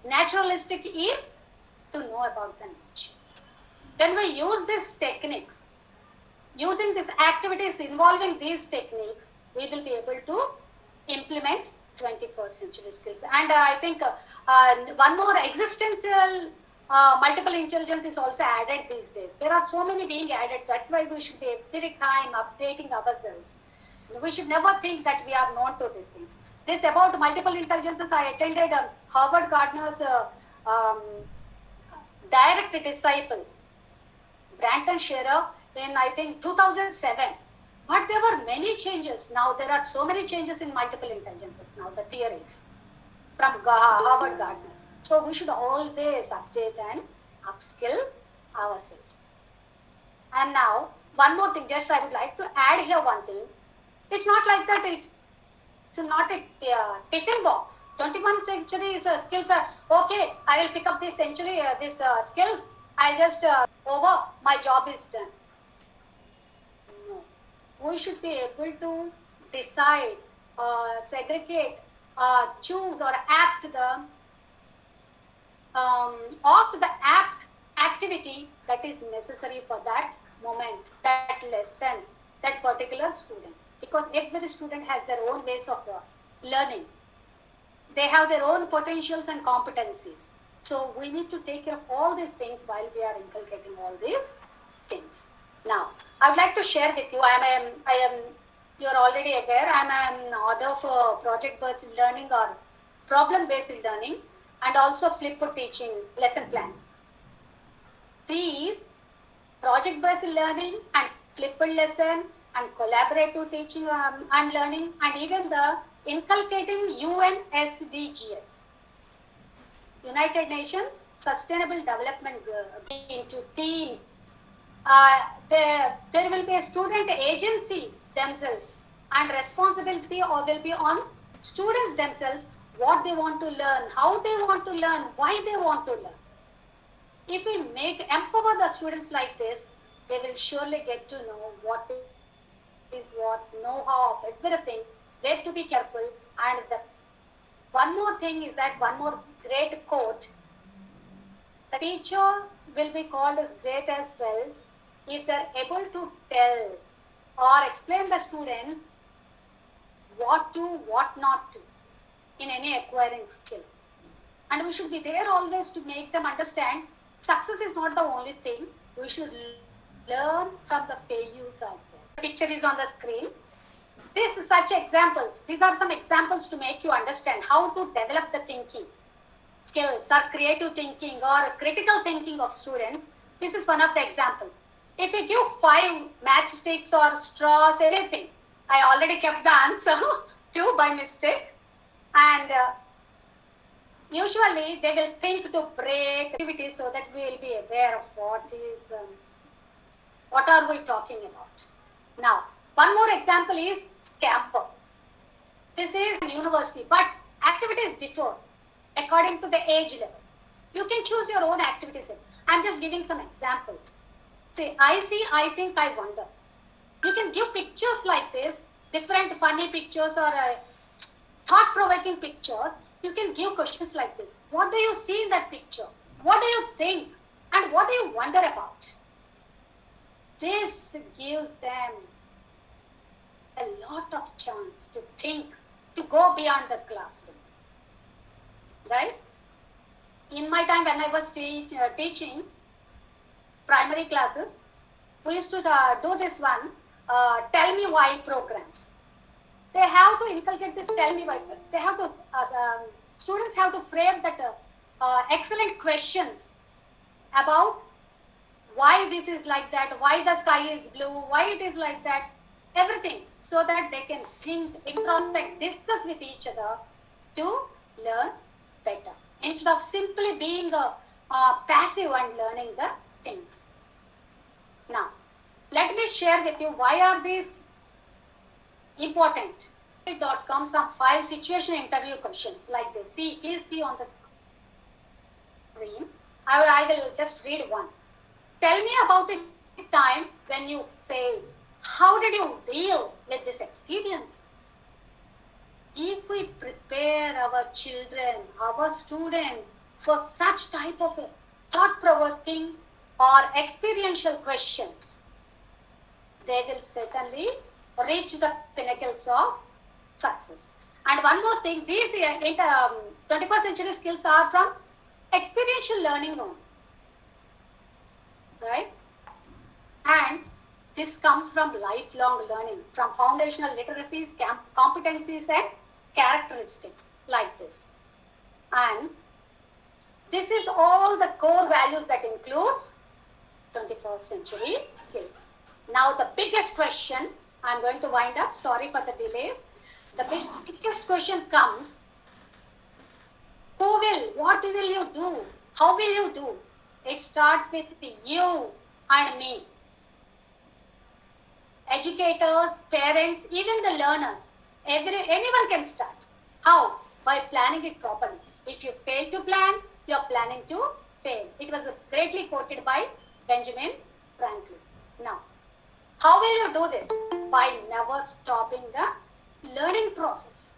Naturalistic is to know about the nature. When we use these techniques, using these activities involving these techniques, we will be able to implement 21st century skills. And I think one more, existential multiple intelligence is also added these days. There are so many being added. That's why we should be every time updating ourselves. We should never think that we are known to these things. This about multiple intelligences, I attended Howard Gardner's direct disciple, Branton Scherer, in I think 2007. But there were many changes. Now there are so many changes in multiple intelligences now, the theories from Howard Gardner. So we should always update and upskill ourselves. And now, one more thing, just I would like to add here one thing. It's not like that, it's not a tiffin box. 21st century skills are, okay, I will pick up this century, these skills, I'll just, over, my job is done. No. We should be able to decide, segregate, choose or apt the apt activity that is necessary for that moment, that lesson, that particular student. Because every student has their own ways of learning. They have their own potentials and competencies. So we need to take care of all these things while we are inculcating all these things. Now, I would like to share with you, you are already aware, I am an author for project-based learning or problem-based learning, and also flipboard teaching lesson plans. These project-based learning and flipboard lesson and collaborative teaching and learning, and even the inculcating UN SDGs, United Nations Sustainable Development into teams. There will be a student agency themselves, and responsibility will be on students themselves, what they want to learn, how they want to learn, why they want to learn. If we empower the students like this, they will surely get to know what is what, know-how of everything, where to be careful. And one more thing is that one more great quote, the teacher will be called as great as well if they are able to tell or explain the students what to, what not to in any acquiring skill. And we should be there always to make them understand success is not the only thing. We should learn from the failures as well. The picture is on the screen. This is such examples. These are some examples to make you understand how to develop the thinking skills or creative thinking or critical thinking of students. This is one of the examples. If you give 5 matchsticks or straws, anything, I already kept the answer 2 by mistake. And usually they will think to break activities so that we will be aware of what are we talking about. Now, one more example is scamper. This is a university, but activities differ according to the age level. You can choose your own activities. I'm just giving some examples. Say, I see, I think, I wonder. You can give pictures like this, different funny pictures or thought-provoking pictures. You can give questions like this. What do you see in that picture? What do you think? And what do you wonder about? This gives them a lot of chance to think, to go beyond the classroom. Right? In my time when I was teaching primary classes, we used to do this one, tell me why programs. They have to inculcate this tell me why. They have to, students have to frame that excellent questions about why this is like that, why the sky is blue, why it is like that. everything, so that they can think, introspect, discuss with each other to learn better, instead of simply being passive and learning the things. Now, let me share with you why are these important. .com some 5 situation interview questions like this. See, please see on the screen. I will just read one. Tell me about a time when you failed. How did you deal with this experience? If we prepare our children, our students for such type of thought-provoking or experiential questions, they will certainly reach the pinnacles of success. And one more thing, these 21st century skills are from experiential learning only, right? And this comes from lifelong learning, from foundational literacies, competencies and characteristics like this. And this is all the core values that includes 21st century skills. Now the biggest question, I'm going to wind up, sorry for the delays. The biggest question comes, what will you do? How will you do? It starts with you and me. Educators, parents, even the learners, anyone can start. How? By planning it properly. If you fail to plan, you are planning to fail. It was greatly quoted by Benjamin Franklin. Now, how will you do this? By never stopping the learning process.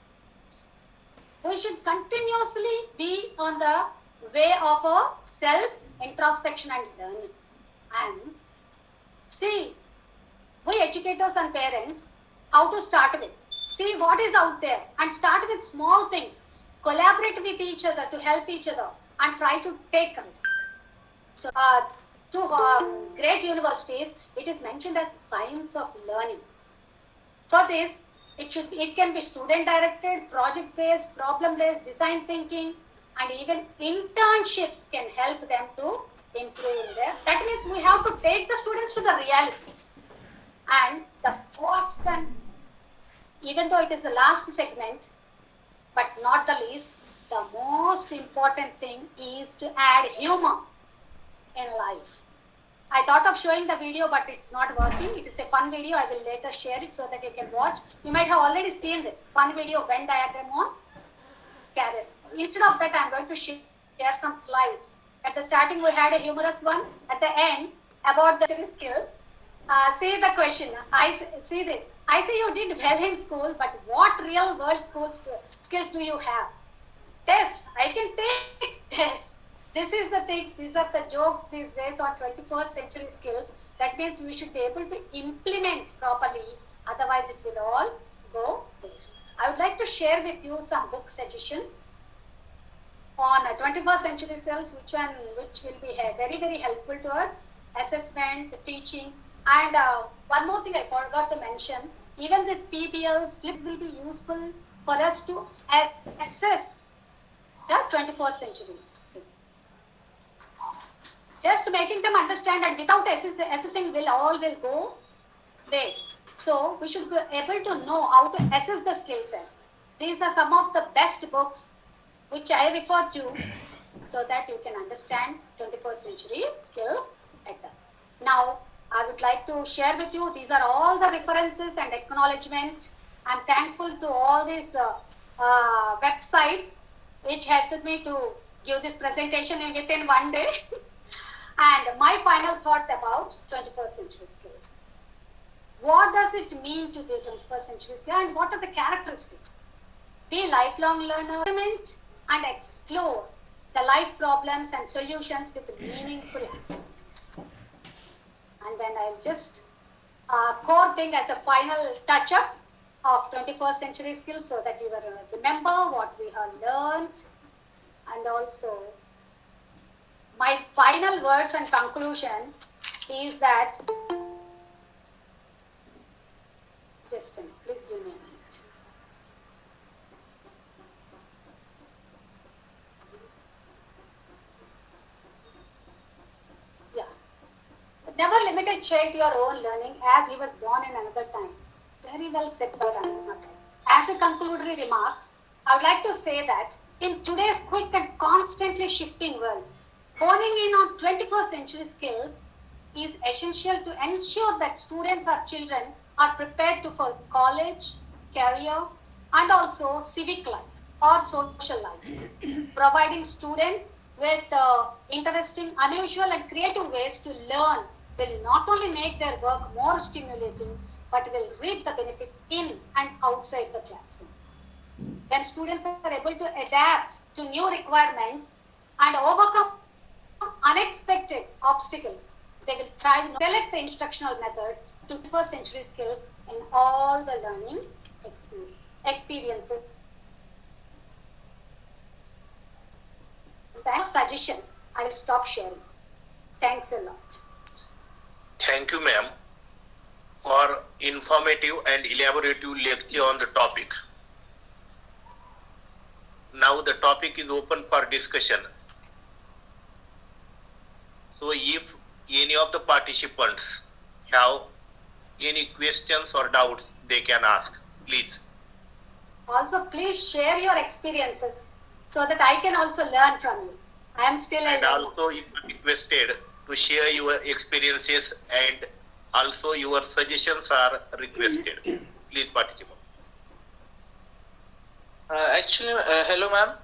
We should continuously be on the way of a self-introspection and learning. And see, we educators and parents, how to start with. See what is out there and start with small things. Collaborate with each other to help each other and try to take risks. So, to great universities, it is mentioned as science of learning. For this, it can be student-directed, project-based, problem-based, design thinking, and even internships can help them to improve there. That means we have to take the students to the reality. And the first, and even though it is the last segment, but not the least, the most important thing is to add humor in life. I thought of showing the video, but it's not working. It is a fun video. I will later share it so that you can watch. You might have already seen this fun video, Venn diagram on carrot. Instead of that, I'm going to share some slides. At the starting, we had a humorous one. At the end, about the skills. See the question. See this. I say you did well in school, but what real world skills do you have? Test. I can take tests. This is the thing. These are the jokes these days on 21st century skills. That means we should be able to implement properly. Otherwise, it will all go waste. I would like to share with you some book suggestions on 21st century skills, which will be very, very helpful to us. Assessments, teaching, and one more thing I forgot to mention. Even this PBLs, flips will be useful for us to assess the 21st century. Just making them understand, and without assessing all will go waste. So we should be able to know how to assess the skills. These are some of the best books which I refer to so that you can understand 21st century skills better. Now, I would like to share with you, these are all the references and acknowledgement. I'm thankful to all these websites which helped me to give this presentation within one day. And my final thoughts about 21st century skills. What does it mean to be 21st century skills, and what are the characteristics? Be a lifelong learner and explore the life problems and solutions with meaningful activities. And then I'll just core thing as a final touch-up of 21st century skills so that you will remember what we have learned, and also my final words and conclusion is that, just a minute, please give me a minute. Yeah. Never limit a child to your own learning, as he was born in another time. Very well said, Gardner. As a conclusory remarks, I would like to say that in today's quick and constantly shifting world, honing in on 21st century skills is essential to ensure that students or children are prepared to for college, career, and also civic life or social life. Providing students with interesting, unusual, and creative ways to learn will not only make their work more stimulating, but will reap the benefits in and outside the classroom. When students are able to adapt to new requirements and overcome unexpected obstacles, they will try to select the instructional methods to 21st century skills in all the learning experiences and suggestions. I will stop sharing. Thanks a lot. Thank you, ma'am, for informative and elaborative lecture on the topic. Now the topic is open for discussion. So if any of the participants have any questions or doubts, they can ask, please. Also, please share your experiences so that I can also learn from you. I am still a And learner. also you are requested to share your experiences, and also your suggestions are requested. Please participate. Actually, hello ma'am.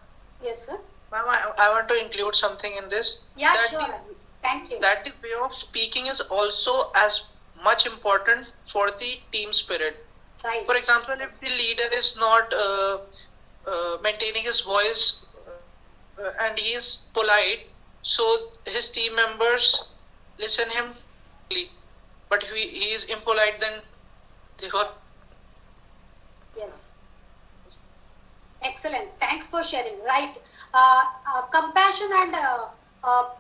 Yes, sir. Ma'am, I want to include something in this. Yeah, that sure. Thank you. That the way of speaking is also as much important for the team spirit. Right. For example, if the leader is not maintaining his voice and he is polite, so his team members listen him. But if he is impolite, then they were. Yes. Excellent. Thanks for sharing. Right. Compassion and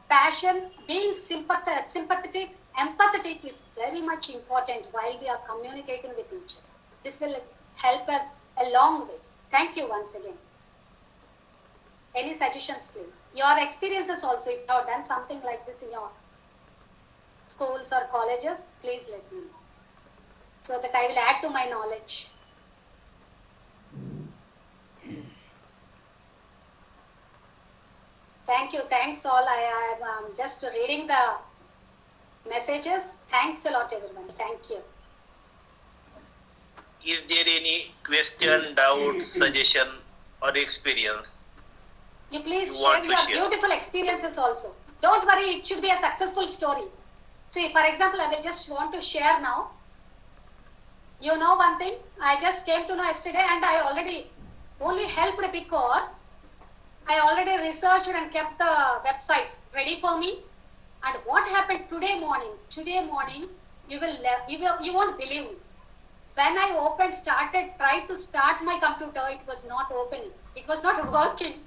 passion, being sympathetic, empathetic is very much important while we are communicating with each other. This will help us a long way. Thank you once again. Any suggestions, please? Your experiences also, if you have done something like this in your schools or colleges, please let me know, so that I will add to my knowledge. Thank you. Thanks all. I am just reading the messages. Thanks a lot, everyone. Thank you. Is there any question, doubt, suggestion, or experience? You please You share want to your share? beautiful experiences also. Don't worry, it should be a successful story. See, for example, I will just want to share now. You know one thing, I just came to know yesterday, and I already only helped because I already researched and kept the websites ready for me. And what happened today morning? Today morning, you won't believe me. When I tried to start my computer, it was not opening. It was not working.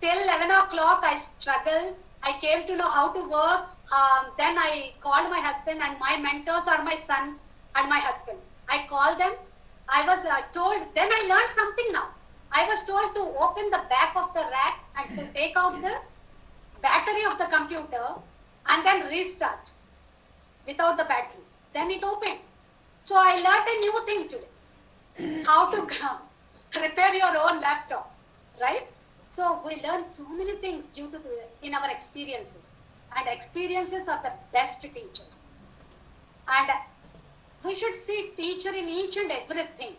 Till 11 o'clock, I struggled. I came to know how to work. Then I called my husband, and my mentors are my sons and my husband. I called them. I was told, then I learned something now. I was told to open the back of the rack and to take out the battery of the computer and then restart without the battery. Then it opened. So I learned a new thing today. How to repair your own laptop, right? So we learn so many things in our experiences. And experiences are the best teachers. And we should see teacher in each and everything.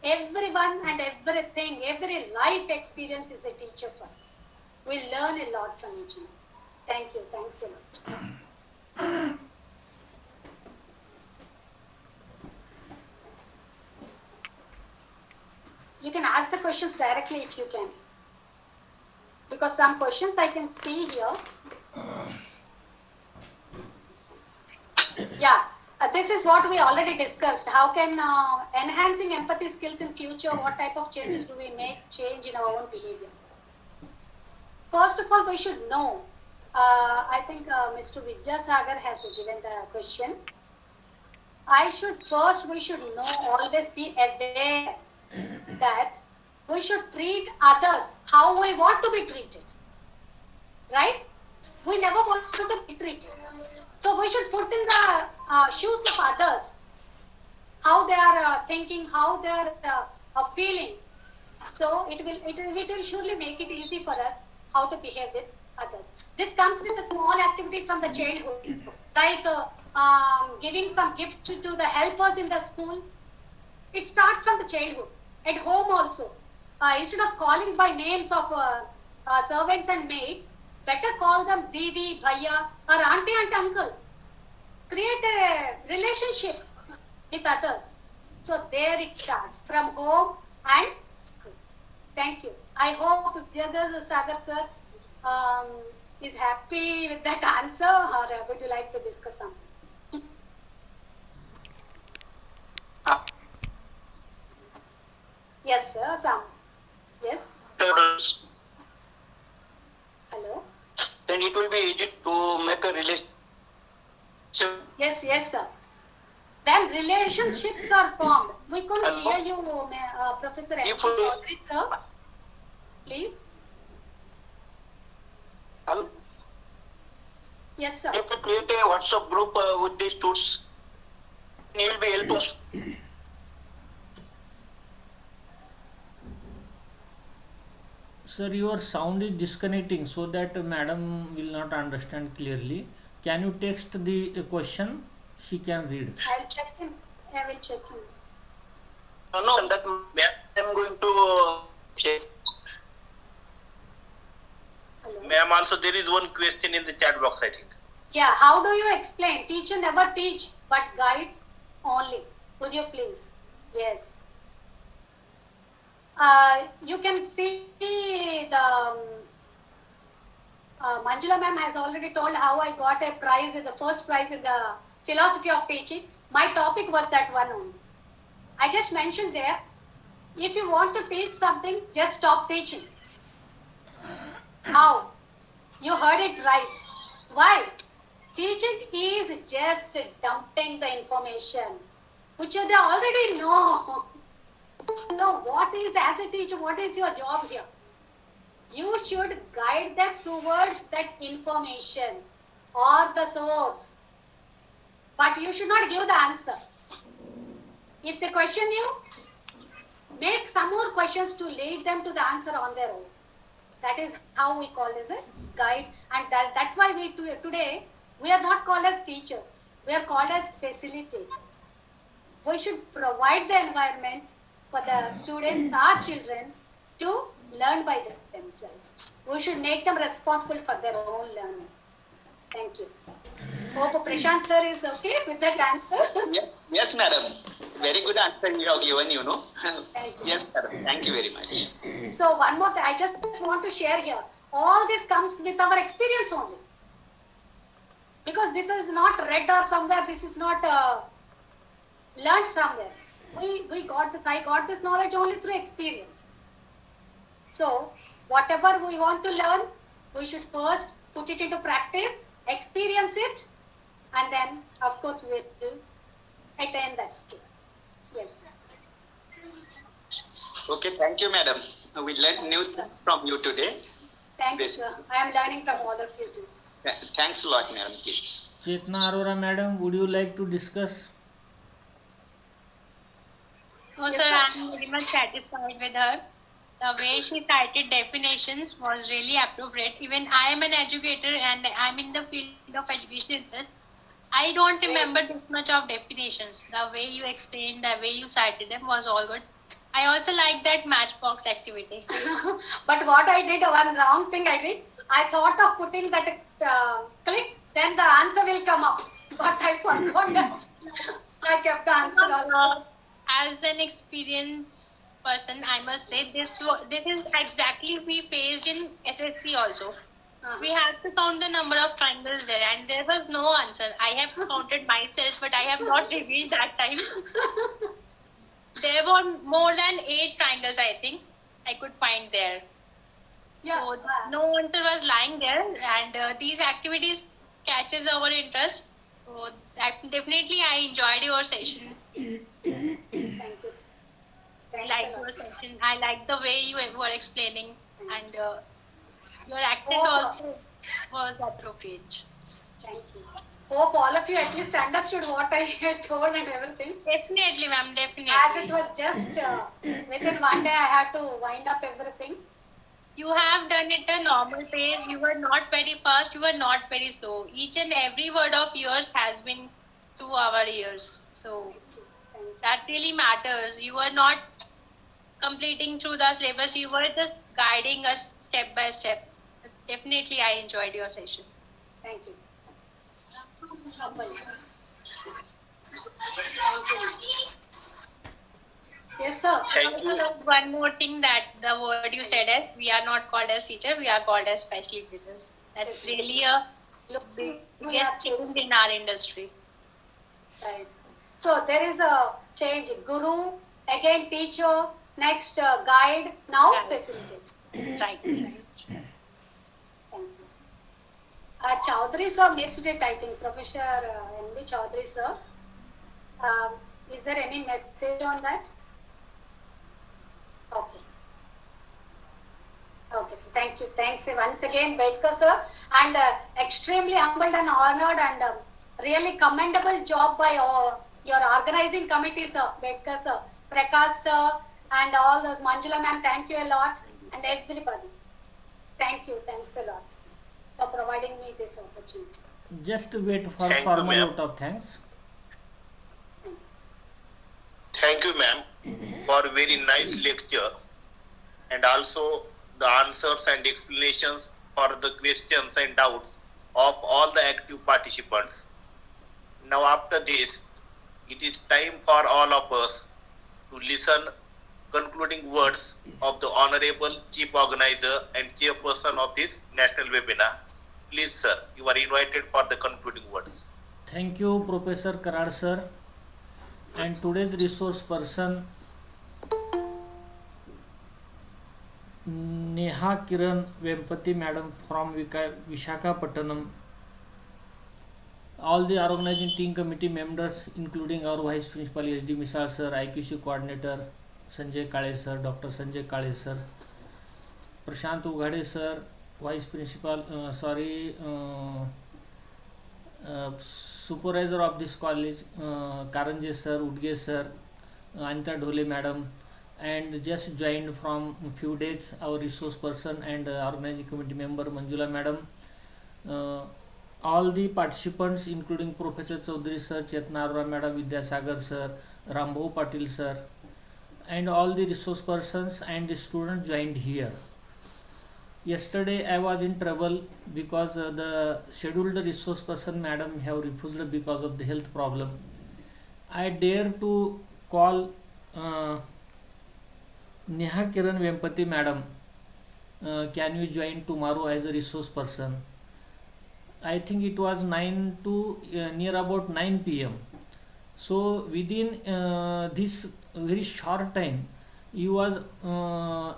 Everyone and everything, every life experience is a teacher for us. We learn a lot from each other. Thank you. Thanks a lot. You can ask the questions directly if you can. Because some questions I can see here. Yeah. This is what we already discussed. How can enhancing empathy skills in future, what type of changes do we make change in our own behavior? First of all, we should know. I think Mr. Vidyasagar has given the question. We should know, always be aware that we should treat others how we want to be treated. Right? We never want to be treated. So we should put in the shoes of others. how they are thinking, how they are feeling. So it will surely make it easy for us how to behave with others. This comes with a small activity from the childhood, like giving some gift to the helpers in the school. It starts from the childhood. At home also, instead of calling by names of servants and maids, better call them Didi, Bhaiya, or Auntie and Uncle. Create a relationship with others. So there it starts, from home and school. Thank you. I hope Vidyathar Sagar sir is happy with that answer, or would you like to discuss something? Yes, sir. Some. Yes. Hello. Then it will be easy to make a relationship. Yes, yes, sir. Then relationships are formed. We couldn't Hello? hear you, Professor M. If Chaudhary, sir. Please. Hello? Yes, sir. If we create a WhatsApp group with these tools, it will be helpful. Sir, your sound is disconnecting, so that madam will not understand clearly. Can you text the question? She can read. I'll check him. I will check him. No, that I'm going to check. Hello. Ma'am, also there is one question in the chat box, I think. Yeah, how do you explain? Teacher never teach, but guides only. Would you please? Yes. You can see the Manjula ma'am has already told how I got a prize, the first prize in the philosophy of teaching. My topic was that one only. I just mentioned there, if you want to teach something, just stop teaching. How? You heard it right. Why? Teaching is just dumping the information, which you already know. So what is, as a teacher, what is your job here? You should guide them towards that information or the source. But you should not give the answer. If they question you, make some more questions to lead them to the answer on their own. That is how we call as a guide. And that's why today we are not called as teachers. We are called as facilitators. We should provide the environment for the students, our children, to learn by themselves. We should make them responsible for their own learning. Thank you. Hope Prashant sir is okay with that answer. Yes, madam. Very good answer you have given, you know. Thank you. Yes, madam. Thank you very much. So one more thing, I just want to share here. All this comes with our experience only. Because this is not read or somewhere, this is not learned somewhere. I got this knowledge only through experience. So whatever we want to learn, we should first put it into practice, experience it, and then of course we will attain that skill. Yes. Okay, thank you, madam. We learned new things from you today. Thank you, sir. I am learning from all of you too. Thanks a lot, madam. Please. Chetna Arora madam, would you like to discuss? No, sir, I'm very much satisfied with her. The way she cited definitions was really appropriate. Even I am an educator and I'm in the field of education itself. I don't remember this much of definitions. The way you explained, the way you cited them was all good. I also like that matchbox activity. But what I did, one wrong thing I did, I thought of putting that click, then the answer will come up. But I forgot that. I kept the answer also. As an experienced person, I must say this is exactly we faced in SSC also. We had to count the number of triangles there and there was no answer. I have counted myself, but I have not revealed that time. There were more than 8 triangles, I think, I could find there. Yeah. So no answer was lying there, and these activities catches our interest. So definitely I enjoyed your session. Thank you. I liked your session. I liked the way you were explaining, and your accent also was appropriate. Thank you. Hope all of you at least understood what I had told and everything. Definitely, ma'am, As definitely. it was just within one day, I had to wind up everything. You have done it a normal pace. You were not very fast. You were not very slow. Each and every word of yours has been to our ears. So Thank you. that really matters. You were not completing through the syllabus. You were just guiding us step by step. Definitely, I enjoyed your session. Thank you. Yes, sir. Thank you. Also, one more thing that the word you said is we are not called as teacher, we are called as facilitators. That's really a biggest change in our industry. Right. So there is a change. Guru, again teacher, next guide, now Guide. facilitator. Right, right. Thank you. Chaudhary sir missed it, I think. Professor N.B. Chaudhary sir. Is there any message on that? Okay. Okay, so thank you. Thanks once again, Bedkar sir. And extremely humbled and honored and really commendable job by your organizing committee, sir, Bedkar sir, Prakash sir, and all those. Manjula ma'am, thank you a lot. And everybody. Thank you. Thanks a lot for providing me this opportunity. Just wait for Thank you, formal ma'am. vote of thanks. Thank you, ma'am, for very nice lecture and also the answers and explanations for the questions and doubts of all the active participants. Now, after this, it is time for all of us to listen concluding words of the Honorable Chief Organizer and Chairperson of this national webinar. Please, sir, you are invited for the concluding words. Thank you, Professor Karar sir. And today's resource person, Nehakiran Vempati madam from Visakhapatnam. All the organizing team committee members, including our Vice Principal SD Misal sir, IQC coordinator Sanjay Kale sir, Dr. Sanjay Kale sir, Prashant Ughade sir, Vice Principal, supervisor of this college, Karanje sir, Udge sir, Anita Dhole madam, and just joined from a few days our resource person and organizing committee member Manjula madam. All the participants, including Professor Chaudhary sir, Chetna Arora madam, Vidyasagar sir, Rambhu Patil sir, and all the resource persons and the students joined here. Yesterday I was in trouble because the scheduled resource person madam have refused because of the health problem. I dare to call Nehakiran Vempati madam, can you join tomorrow as a resource person? I think it was 9 to near about 9 p.m. So within this very short time, you was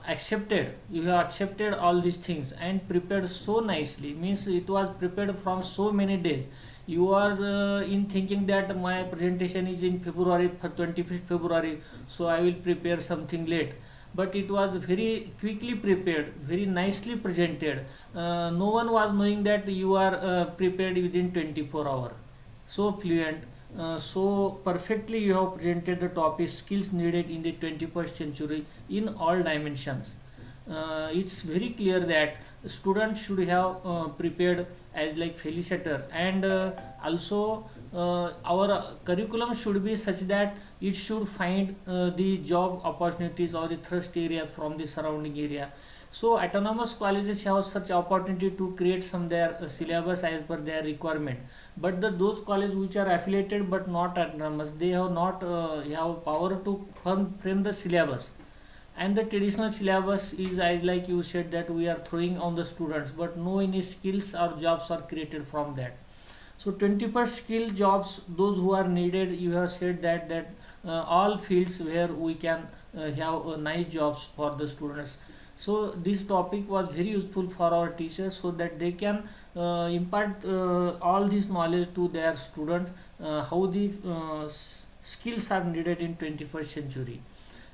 accepted. You have accepted all these things and prepared so nicely. Means it was prepared from so many days. You was in thinking that my presentation is in February, 25th February, so I will prepare something late. But it was very quickly prepared, very nicely presented. No one was knowing that you are prepared within 24 hours. So fluent, so perfectly you have presented the topic skills needed in the 21st century in all dimensions. It's very clear that students should have prepared as like felicitator, and also our curriculum should be such that it should find the job opportunities or the thrust areas from the surrounding area. So autonomous colleges have such opportunity to create some their syllabus as per their requirement, but those colleges which are affiliated but not autonomous, they have not have power to frame the syllabus. And the traditional syllabus is, as like you said, that we are throwing on the students, but no any skills or jobs are created from that. So 21st skill jobs, those who are needed, you have said that all fields where we can have nice jobs for the students. So this topic was very useful for our teachers, so that they can impart all this knowledge to their students, how the skills are needed in 21st century.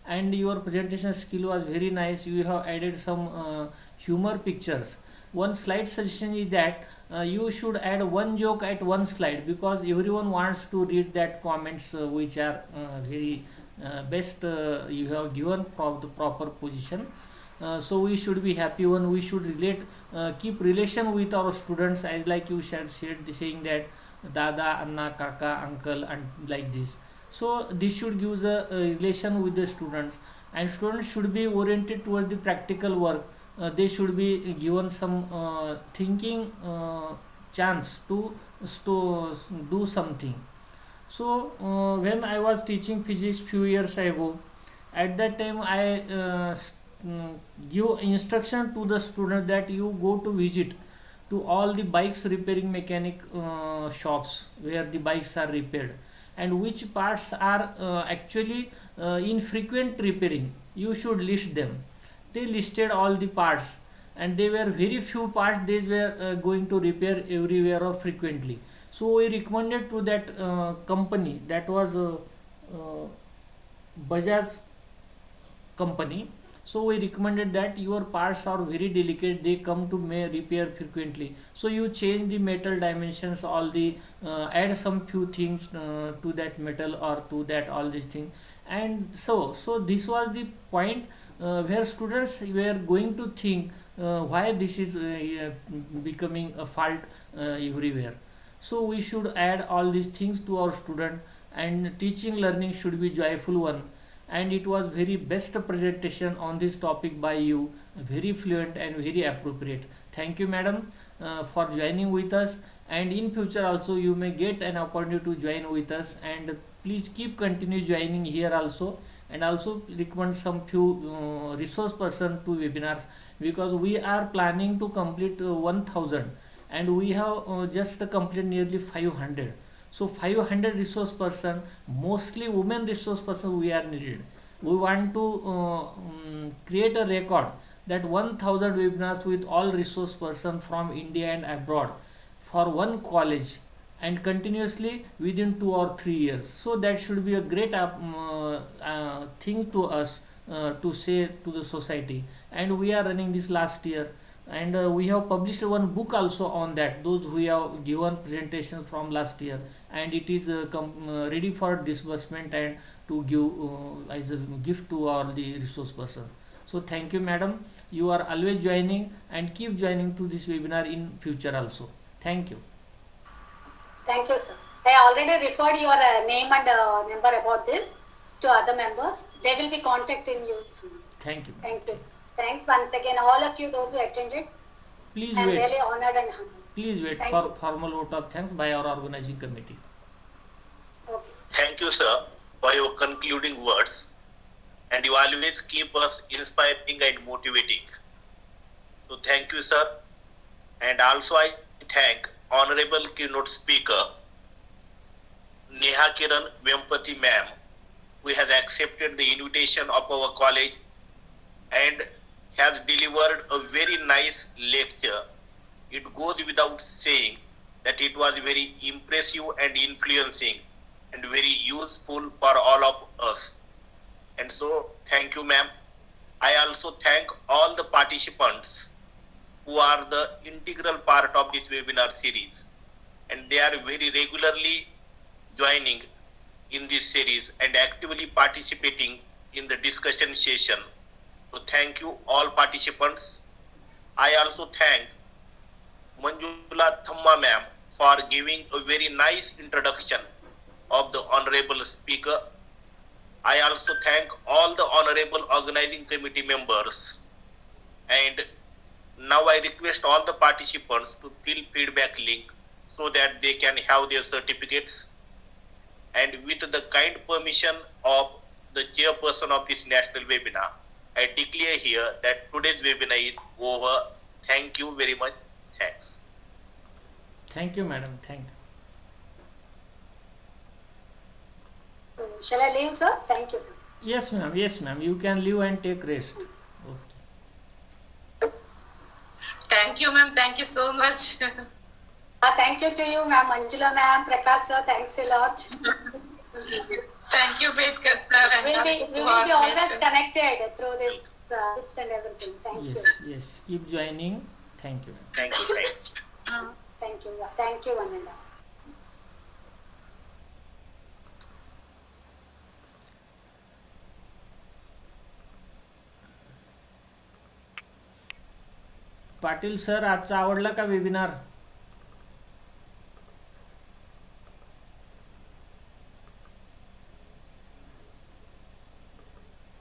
And your presentation skill was very nice. You have added some humor pictures, one slide suggestion is that you should add one joke at one slide, because everyone wants to read that comments which are very best you have given from the proper position. So we should be happy when we should keep relation with our students, as like you said saying that dada, anna, kaka, uncle, and like this. So this should give a relation with the students, and students should be oriented towards the practical work. They should be given some thinking chance to do something. So when I was teaching physics few years ago, at that time I give instruction to the student that you go to visit to all the bikes repairing mechanic shops where the bikes are repaired, and which parts are actually in frequent repairing. You should list them. They listed all the parts, and there were very few parts they were going to repair everywhere or frequently. So we recommended to that company, that was Bajaj company. So we recommended that your parts are very delicate, they come to may repair frequently, so you change the metal dimensions, all the add some few things to that metal or to that all these things. And so this was the point where students were going to think why this is becoming a fault everywhere. So we should add all these things to our student, and teaching learning should be joyful one. And it was very best presentation on this topic by you, very fluent and very appropriate. Thank you, madam, for joining with us, and in future also you may get an opportunity to join with us, and please keep continue joining here also, and also recommend some few resource person to webinars, because we are planning to complete 1000, and we have just completed nearly 500. So 500 resource person, mostly women resource person we are needed. We want to create a record that 1000 webinars with all resource person from India and abroad for one college, and continuously within 2 or 3 years. So that should be a great thing to us to say to the society. And we are running this last year, and we have published one book also on that, those who have given presentations from last year, and it is ready for disbursement and to give as a gift to all the resource person. So thank you, madam, you are always joining, and keep joining to this webinar in future also. Thank you. Thank you, sir. I already referred your name and number about this to other members. They will be contacting you soon. Thank you. Thank you, sir. Thanks once again, all of you, those who attended. Please I'm wait. really honored and humbled. Please wait Thank for you. formal vote of thanks by our organizing committee. Okay. Thank you, sir, for your concluding words. And you always keep us inspiring and motivating. So thank you, sir. And also I thank Honorable Keynote Speaker Nehakiran Vempati ma'am, who has accepted the invitation of our college and has delivered a very nice lecture. It goes without saying that it was very impressive and influencing and very useful for all of us. And so, thank you, ma'am. I also thank all the participants who are the integral part of this webinar series, and they are very regularly joining in this series and actively participating in the discussion session. So thank you all participants. I also thank Manjula Thamma ma'am for giving a very nice introduction of the honorable speaker. I also thank all the honorable organizing committee members, and now I request all the participants to fill feedback link so that they can have their certificates. And with the kind permission of the chairperson of this national webinar, I declare here that today's webinar is over. Thank you very much. Thanks. Thank you, madam. Thank you. So, shall I leave, sir? Thank you, sir. Yes, ma'am. Yes, ma'am. You can leave and take rest. Okay. Thank you, ma'am. Thank you so much. Thank you to you, ma'am. Manjula ma'am, Prakash sir, thanks a lot. Thank you, Bedkar sir. And We will be always connected through this books and everything. Thank Yes, you. yes. Keep joining. Thank you. Thank you. Thank you. Thank you, Ananda. Patil sir, आजचा आवडला का webinar?